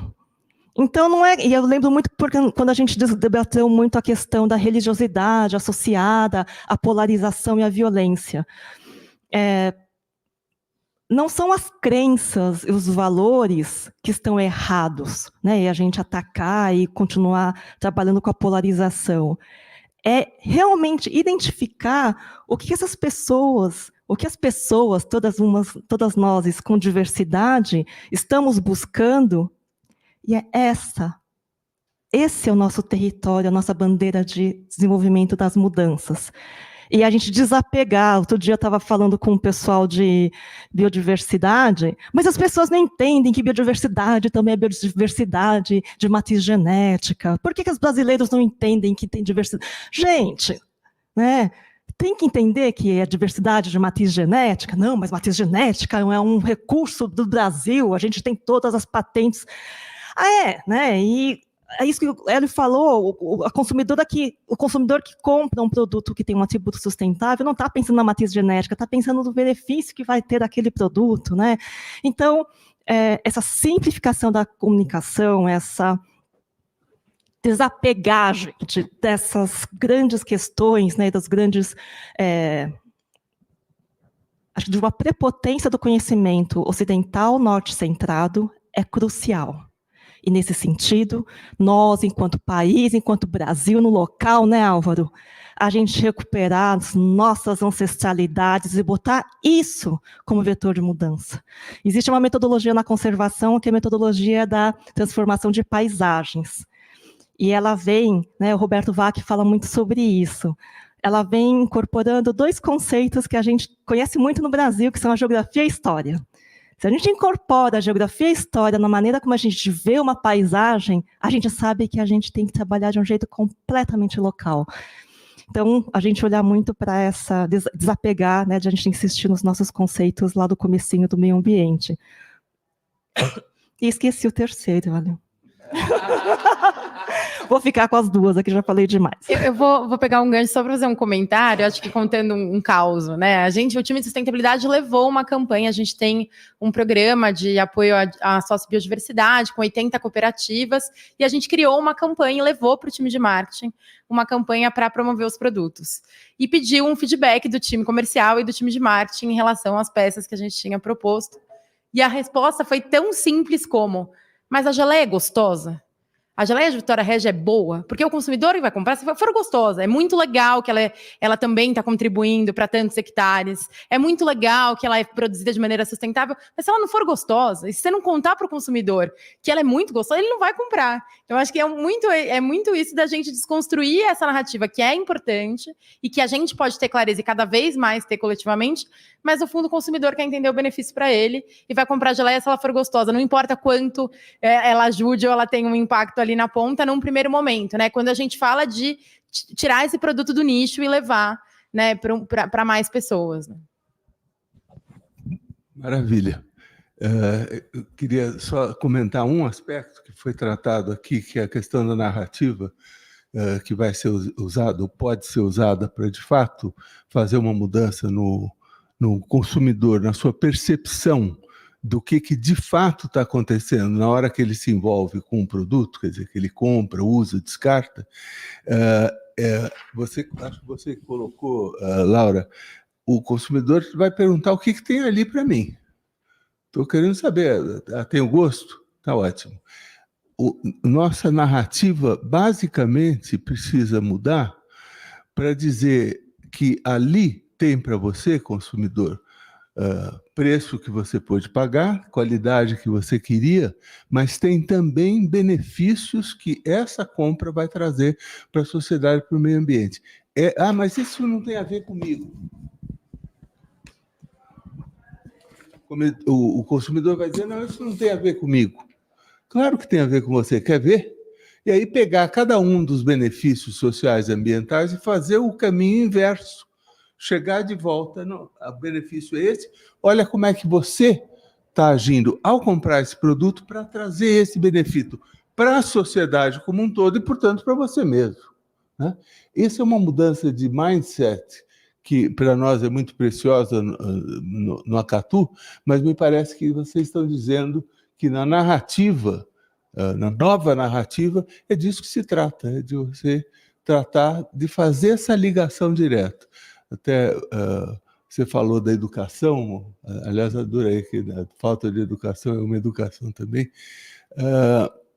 Então, não é... E eu lembro muito porque quando a gente debateu muito a questão da religiosidade associada à polarização e à violência. Não são as crenças e os valores que estão errados, né? E a gente atacar e continuar trabalhando com a polarização. É realmente identificar o que essas pessoas, o que as pessoas, todas nós com diversidade, estamos buscando, e esse é o nosso território, a nossa bandeira de desenvolvimento das mudanças. E a gente desapegar. Outro dia eu estava falando com o pessoal de biodiversidade, mas as pessoas não entendem que biodiversidade também é biodiversidade de matriz genética. Por que os brasileiros não entendem que tem diversidade? Gente, né, tem que entender que é diversidade de matriz genética. Não, mas matriz genética é um recurso do Brasil, a gente tem todas as patentes. Né? E é isso que o Hélio falou, o consumidor que compra um produto que tem um atributo sustentável não está pensando na matriz genética, está pensando no benefício que vai ter daquele produto, né? Então, essa simplificação da comunicação, essa desapegagem dessas grandes questões, né, das grandes... acho que de uma prepotência do conhecimento ocidental norte-centrado é crucial. E, nesse sentido, nós, enquanto país, enquanto Brasil, no local, né, Álvaro, a gente recuperar as nossas ancestralidades e botar isso como vetor de mudança. Existe uma metodologia na conservação, que é a metodologia da transformação de paisagens. e ela vem, né, o Roberto Vac fala muito sobre isso, ela vem incorporando 2 conceitos que a gente conhece muito no Brasil, que são a geografia e a história. Se a gente incorpora a geografia e a história na maneira como a gente vê uma paisagem, a gente sabe que a gente tem que trabalhar de um jeito completamente local. Então, a gente olhar muito para essa, desapegar, né, de a gente insistir nos nossos conceitos lá do comecinho do meio ambiente. E esqueci o terceiro, valeu. Vou ficar com as 2 aqui, já falei demais. Eu vou pegar um gancho só para fazer um comentário, acho que contando um caos, né? O time de sustentabilidade levou uma campanha, a gente tem um programa de apoio à sociobiodiversidade com 80 cooperativas, e a gente criou uma campanha e levou para o time de marketing uma campanha para promover os produtos. E pediu um feedback do time comercial e do time de marketing em relação às peças que a gente tinha proposto. E a resposta foi tão simples como: mas a geleia é gostosa? A geleia de Vitória Regia é boa? Porque o consumidor que vai comprar, se for gostosa, é muito legal que ela também está contribuindo para tantos hectares, é muito legal que ela é produzida de maneira sustentável, mas se ela não for gostosa, e se você não contar para o consumidor que ela é muito gostosa, ele não vai comprar. Então, acho que é muito isso da gente desconstruir essa narrativa que é importante e que a gente pode ter clareza e cada vez mais ter coletivamente, mas no fundo o consumidor quer entender o benefício para ele e vai comprar geleia se ela for gostosa, não importa quanto ela ajude ou ela tem um impacto ali na ponta num primeiro momento, né? Quando a gente fala de tirar esse produto do nicho e levar, né, para mais pessoas. Né? Maravilha. Eu queria só comentar um aspecto que foi tratado aqui, que é a questão da narrativa, que vai ser usada, ou pode ser usada para, de fato, fazer uma mudança no consumidor, na sua percepção do que de fato está acontecendo na hora que ele se envolve com um produto, quer dizer, que ele compra, usa, descarta. Acho que você colocou, Laura, o consumidor vai perguntar o que tem ali para mim. Estou querendo saber, tem o gosto? Está ótimo. Nossa narrativa, basicamente, precisa mudar para dizer que ali tem para você, consumidor, preço que você pode pagar, qualidade que você queria, mas tem também benefícios que essa compra vai trazer para a sociedade, para o meio ambiente. Mas isso não tem a ver comigo. O consumidor vai dizer, não, isso não tem a ver comigo. Claro que tem a ver com você. Quer ver? E aí pegar cada um dos benefícios sociais e ambientais e fazer o caminho inverso. Chegar de volta, o benefício é esse, olha como é que você está agindo ao comprar esse produto para trazer esse benefício para a sociedade como um todo e, portanto, para você mesmo. Né? Essa é uma mudança de mindset que, para nós, é muito preciosa no Acatu, mas me parece que vocês estão dizendo que na narrativa, na nova narrativa, é disso que se trata, é de você tratar de fazer essa ligação direta. Até você falou da educação, aliás, adorei que a falta de educação é uma educação também.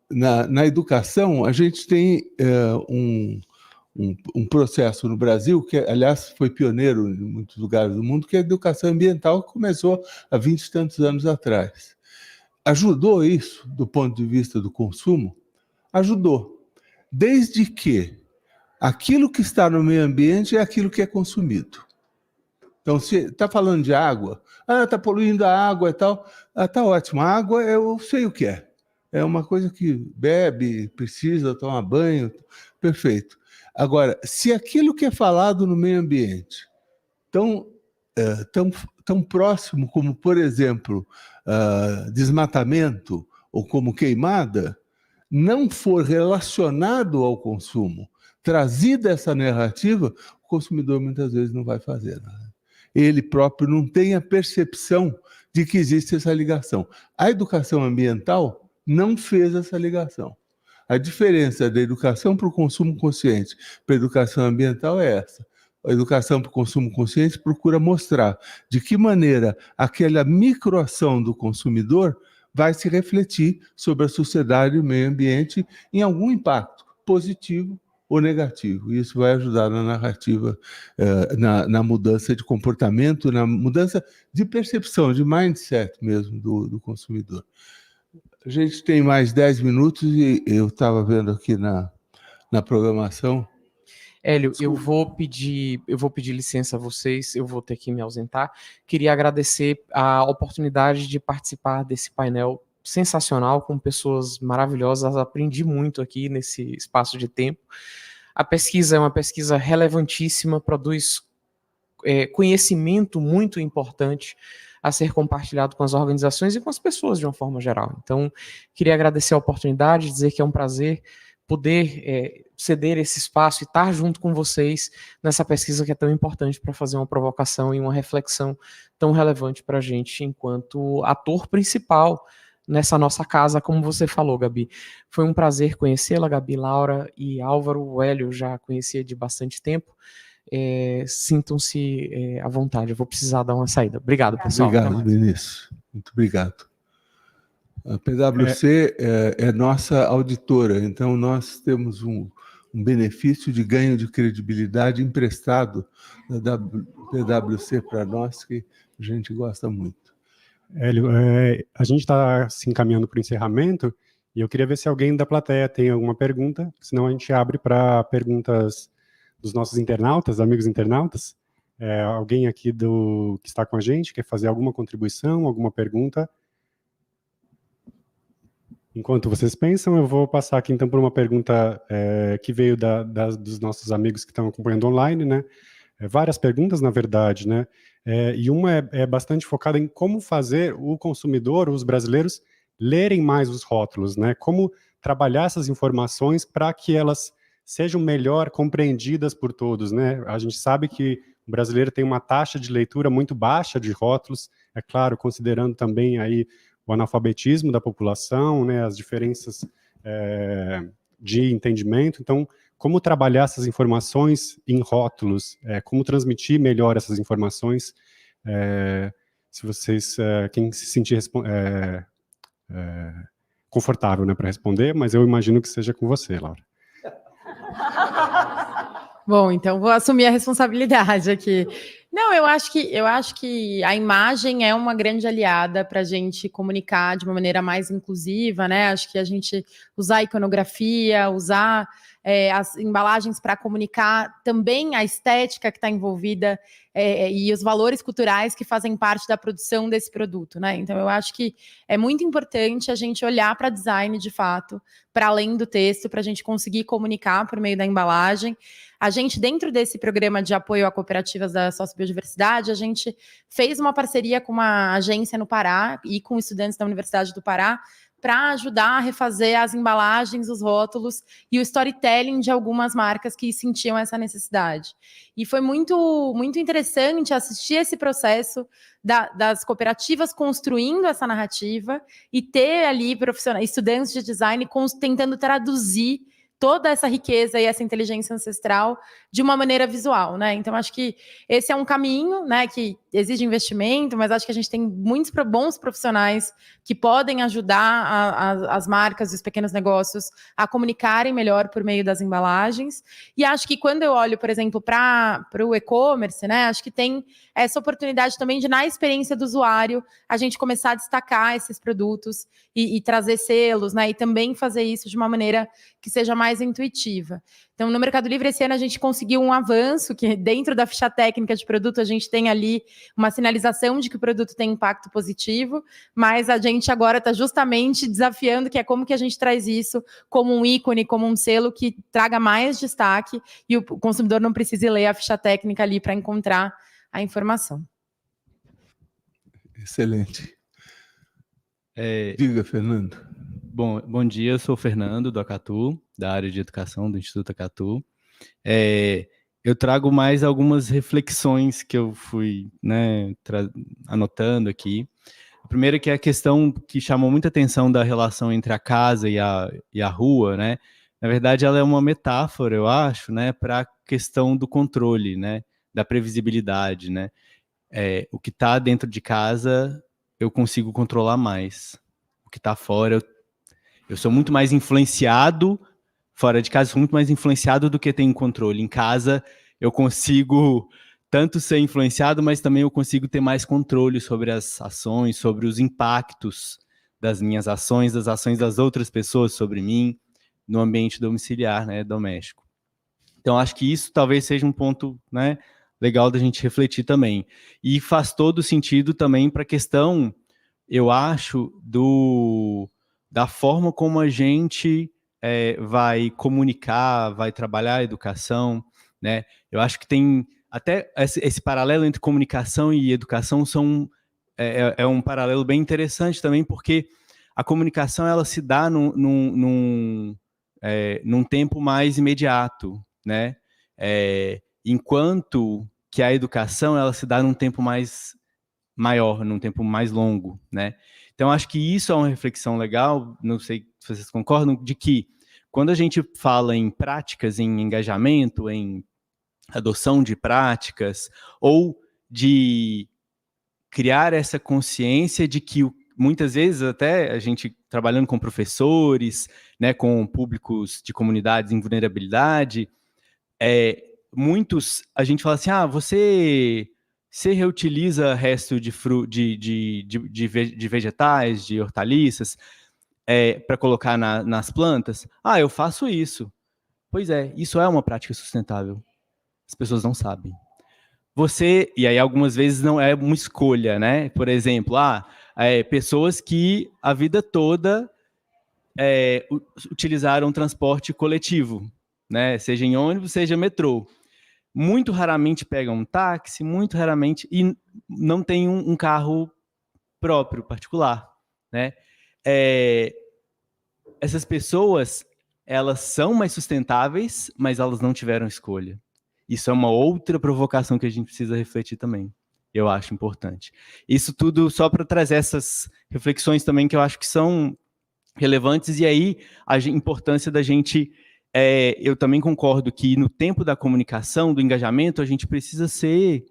Na educação, a gente tem um processo no Brasil, que, aliás, foi pioneiro em muitos lugares do mundo, que é a educação ambiental, que começou há 20 e tantos anos atrás. Ajudou isso, do ponto de vista do consumo? Ajudou. Desde que aquilo que está no meio ambiente é aquilo que é consumido. Então, se está falando de água, está poluindo a água e tal, está ótimo. A água, eu sei o que é. É uma coisa que bebe, precisa tomar banho, perfeito. Agora, se aquilo que é falado no meio ambiente, tão próximo como, por exemplo, desmatamento ou como queimada, não for relacionado ao consumo, trazida essa narrativa, o consumidor muitas vezes não vai fazer nada. Ele próprio não tem a percepção de que existe essa ligação. A educação ambiental não fez essa ligação. A diferença da educação para o consumo consciente para a educação ambiental é essa. A educação para o consumo consciente procura mostrar de que maneira aquela microação do consumidor vai se refletir sobre a sociedade e o meio ambiente em algum impacto positivo ou negativo. Isso vai ajudar na narrativa, na mudança de comportamento, na mudança de percepção, de mindset mesmo do consumidor. A gente tem mais 10 minutos e eu estava vendo aqui na programação? Hélio, eu vou pedir licença a vocês, eu vou ter que me ausentar. Queria agradecer a oportunidade de participar desse painel sensacional, com pessoas maravilhosas. Aprendi muito aqui nesse espaço de tempo. A pesquisa é uma pesquisa relevantíssima, produz conhecimento muito importante a ser compartilhado com as organizações e com as pessoas de uma forma geral. Então, queria agradecer a oportunidade, dizer que é um prazer poder ceder esse espaço e estar junto com vocês nessa pesquisa que é tão importante para fazer uma provocação e uma reflexão tão relevante para a gente enquanto ator principal nessa nossa casa, como você falou, Gabi. Foi um prazer conhecê-la, Gabi, Laura e Álvaro. O Hélio já conhecia de bastante tempo. Sintam-se à vontade. Eu vou precisar dar uma saída. Obrigado, pessoal. Obrigado, Vinícius. Muito obrigado. A PwC é nossa auditora, então nós temos um benefício de ganho de credibilidade emprestado da PwC para nós, que a gente gosta muito. Hélio, a gente está se encaminhando para o encerramento e eu queria ver se alguém da plateia tem alguma pergunta, senão a gente abre para perguntas dos nossos internautas, amigos internautas. Alguém aqui que está com a gente quer fazer alguma contribuição, alguma pergunta? Enquanto vocês pensam, eu vou passar aqui então por uma pergunta que veio dos nossos amigos que estão acompanhando online, né? Várias perguntas, na verdade, né? E uma é bastante focada em como fazer o consumidor, os brasileiros, lerem mais os rótulos, né? Como trabalhar essas informações para que elas sejam melhor compreendidas por todos, né? A gente sabe que o brasileiro tem uma taxa de leitura muito baixa de rótulos, é claro, considerando também aí o analfabetismo da população, né? As diferenças de entendimento. Então, como trabalhar essas informações em rótulos, como transmitir melhor essas informações, se vocês, quem se sentir confortável, né, para responder, mas eu imagino que seja com você, Laura. Bom, então vou assumir a responsabilidade aqui. Não, eu acho que a imagem é uma grande aliada para a gente comunicar de uma maneira mais inclusiva, né? Acho que a gente usar a iconografia, usar as embalagens para comunicar também a estética que está envolvida e os valores culturais que fazem parte da produção desse produto, né? Então, eu acho que é muito importante a gente olhar para design, de fato, para além do texto, para a gente conseguir comunicar por meio da embalagem. A gente, dentro desse programa de apoio a cooperativas da sociobiodiversidade, a gente fez uma parceria com uma agência no Pará e com estudantes da Universidade do Pará para ajudar a refazer as embalagens, os rótulos e o storytelling de algumas marcas que sentiam essa necessidade. E foi muito, muito interessante assistir esse processo das cooperativas construindo essa narrativa e ter ali profissionais, estudantes de design tentando traduzir toda essa riqueza e essa inteligência ancestral de uma maneira visual, né? Então, acho que esse é um caminho, né, que exige investimento, mas acho que a gente tem muitos bons profissionais que podem ajudar as marcas e os pequenos negócios a comunicarem melhor por meio das embalagens. E acho que quando eu olho, por exemplo, para o e-commerce, né, acho que tem essa oportunidade também de, na experiência do usuário, a gente começar a destacar esses produtos e trazer selos, né, e também fazer isso de uma maneira que seja mais intuitiva. Então, no Mercado Livre, esse ano a gente conseguiu um avanço, que dentro da ficha técnica de produto, a gente tem ali uma sinalização de que o produto tem impacto positivo, mas a gente agora está justamente desafiando que é como que a gente traz isso como um ícone, como um selo que traga mais destaque e o consumidor não precise ler a ficha técnica ali para encontrar a informação. Excelente. Diga, Fernando. Bom dia, eu sou o Fernando, do Acatu, da área de educação do Instituto Acatu. Eu trago mais algumas reflexões que eu fui, né, anotando aqui. A primeira que é a questão que chamou muita atenção da relação entre a casa e a rua, né? Na verdade, ela é uma metáfora, eu acho, né, para a questão do controle, né, da previsibilidade, né? O que está dentro de casa, eu consigo controlar mais. O que está fora, eu sou muito mais influenciado, fora de casa, sou muito mais influenciado do que tenho controle. Em casa, eu consigo tanto ser influenciado, mas também eu consigo ter mais controle sobre as ações, sobre os impactos das minhas ações, das ações das outras pessoas sobre mim. no ambiente domiciliar, né, doméstico. Então, acho que isso talvez seja um ponto, né, legal da gente refletir também. E faz todo sentido também para a questão, eu acho, da forma como a gente vai comunicar, vai trabalhar a educação, né? Eu acho que tem até esse paralelo entre comunicação e educação é um paralelo bem interessante também, porque a comunicação ela se dá num tempo mais imediato, né? Enquanto que a educação ela se dá num tempo mais maior, num tempo mais longo, né? Então, acho que isso é uma reflexão legal, não sei se vocês concordam, de que quando a gente fala em práticas, em engajamento, em adoção de práticas, ou de criar essa consciência de que muitas vezes até a gente trabalhando com professores, né, com públicos de comunidades em vulnerabilidade, muitos, a gente fala assim, você reutiliza resto de vegetais, de hortaliças, para colocar nas plantas? Eu faço isso. Pois é, isso é uma prática sustentável. As pessoas não sabem. E aí algumas vezes não é uma escolha, né? Por exemplo, pessoas que a vida toda utilizaram transporte coletivo, né? Seja em ônibus, seja metrô. Muito raramente pegam um táxi, muito raramente, e não tem um carro próprio, particular, né? Essas pessoas, elas são mais sustentáveis, mas elas não tiveram escolha. Isso é uma outra provocação que a gente precisa refletir também. Eu acho importante. Isso tudo só para trazer essas reflexões também que eu acho que são relevantes, e aí a importância da gente... eu também concordo que no tempo da comunicação, do engajamento, a gente precisa ser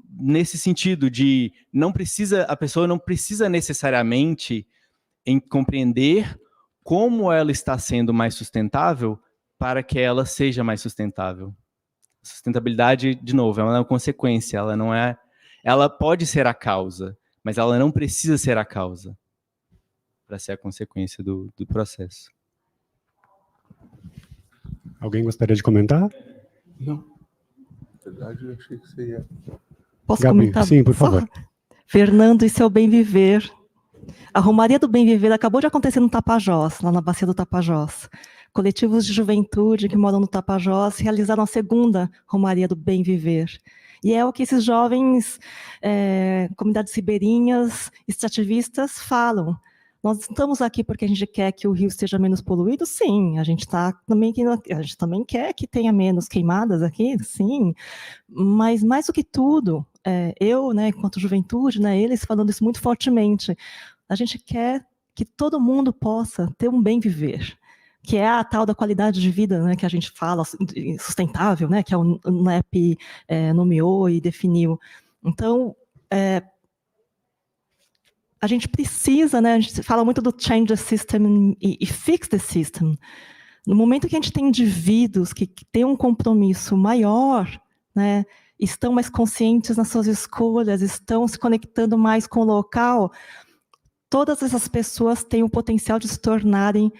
nesse sentido de a pessoa não precisa necessariamente compreender como ela está sendo mais sustentável para que ela seja mais sustentável. Sustentabilidade, de novo, é uma consequência, ela pode ser a causa, mas ela não precisa ser a causa para ser a consequência do processo. Alguém gostaria de comentar? Não. Na verdade, eu achei que você ia... Posso Gabi, comentar? sim, por favor. Fernando e seu Bem Viver. A Romaria do Bem Viver acabou de acontecer no Tapajós, lá na Bacia do Tapajós. Coletivos de juventude que moram no Tapajós realizaram a segunda Romaria do Bem Viver. E é o que esses jovens, comunidades ribeirinhas, extrativistas falam. Nós estamos aqui porque a gente quer que o rio seja menos poluído? Sim. A gente também quer que tenha menos queimadas aqui? Sim. Mas, mais do que tudo, eu, né, enquanto juventude, né, eles falando isso muito fortemente, a gente quer que todo mundo possa ter um bem viver, que é a tal da qualidade de vida, né, que a gente fala, sustentável, né, que o NEP nomeou e definiu. Então, a gente precisa, né, a gente fala muito do change the system e fix the system. No momento que a gente tem indivíduos que têm um compromisso maior, né, estão mais conscientes nas suas escolhas, estão se conectando mais com o local, todas essas pessoas têm o potencial de se tornarem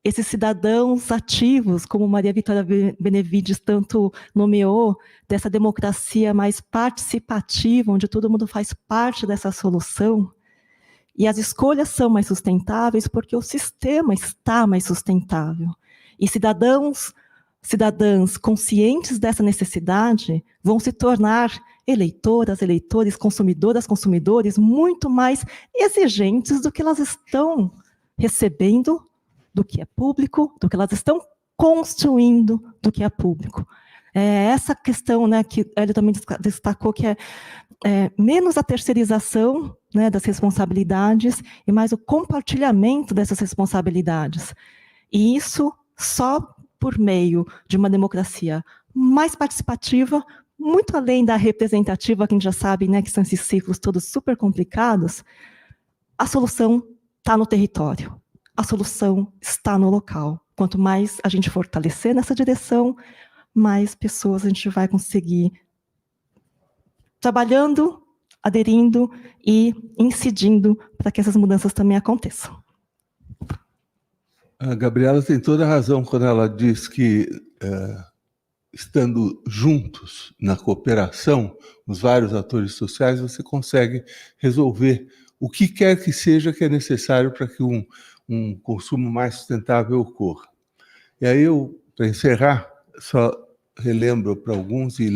esses cidadãos ativos, como Maria Vitória Benevides tanto nomeou, dessa democracia mais participativa, onde todo mundo faz parte dessa solução. E as escolhas são mais sustentáveis porque o sistema está mais sustentável. E cidadãs conscientes dessa necessidade vão se tornar eleitoras, eleitores, consumidoras, consumidores muito mais exigentes do que elas estão recebendo do que é público, do que elas estão construindo do que é público. Essa questão, né, que ele também destacou, que é menos a terceirização, né, das responsabilidades e mais o compartilhamento dessas responsabilidades. E isso só por meio de uma democracia mais participativa, muito além da representativa, que a gente já sabe, né, que são esses ciclos todos super complicados. A solução está no território, a solução está no local. Quanto mais a gente fortalecer nessa direção, mais pessoas a gente vai conseguir trabalhando, aderindo e incidindo para que essas mudanças também aconteçam. A Gabriela tem toda a razão quando ela diz que, estando juntos na cooperação, os vários atores sociais, você consegue resolver o que quer que seja que é necessário para que um consumo mais sustentável ocorra. E aí eu, para encerrar, só relembro para alguns e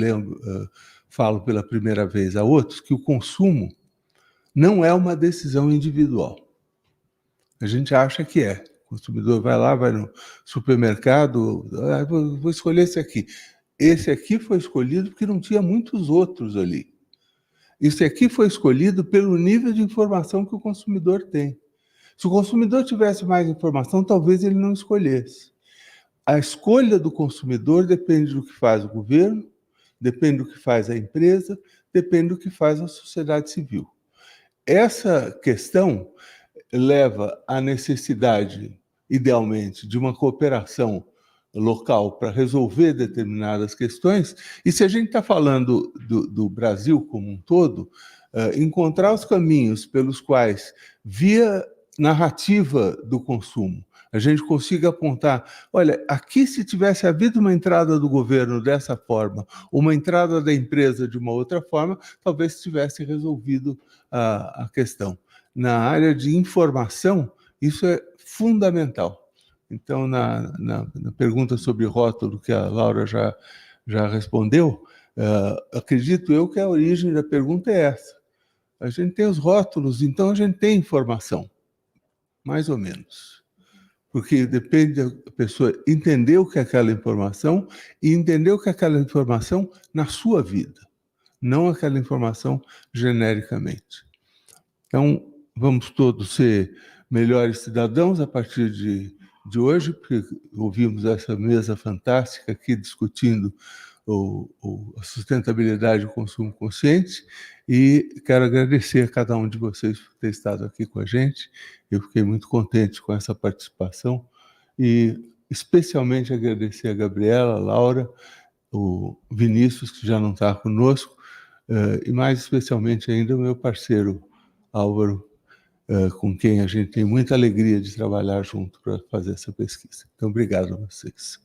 falo pela primeira vez a outros que o consumo não é uma decisão individual. A gente acha que é. O consumidor vai lá, vai no supermercado, vou escolher esse aqui. Esse aqui foi escolhido porque não tinha muitos outros ali. Esse aqui foi escolhido pelo nível de informação que o consumidor tem. Se o consumidor tivesse mais informação, talvez ele não escolhesse. A escolha do consumidor depende do que faz o governo, depende do que faz a empresa, depende do que faz a sociedade civil. Essa questão leva à necessidade, idealmente, de uma cooperação local para resolver determinadas questões, e se a gente está falando do Brasil como um todo, encontrar os caminhos pelos quais, via narrativa do consumo, a gente consiga apontar, olha, aqui se tivesse havido uma entrada do governo dessa forma, uma entrada da empresa de uma outra forma, talvez tivesse resolvido a questão. Na área de informação, isso é fundamental. Então, na pergunta sobre rótulo que a Laura já respondeu, acredito eu que a origem da pergunta é essa. A gente tem os rótulos, então a gente tem informação, mais ou menos. Porque depende da pessoa entender o que é aquela informação e entender o que é aquela informação na sua vida, não aquela informação genericamente. Então, vamos todos ser melhores cidadãos a partir de hoje, porque ouvimos essa mesa fantástica aqui discutindo a sustentabilidade e o consumo consciente, e quero agradecer a cada um de vocês por ter estado aqui com a gente. Eu fiquei muito contente com essa participação e especialmente agradecer a Gabriela, a Laura, o Vinícius, que já não está conosco, e mais especialmente ainda o meu parceiro Álvaro, com quem a gente tem muita alegria de trabalhar junto para fazer essa pesquisa. Então, obrigado a vocês.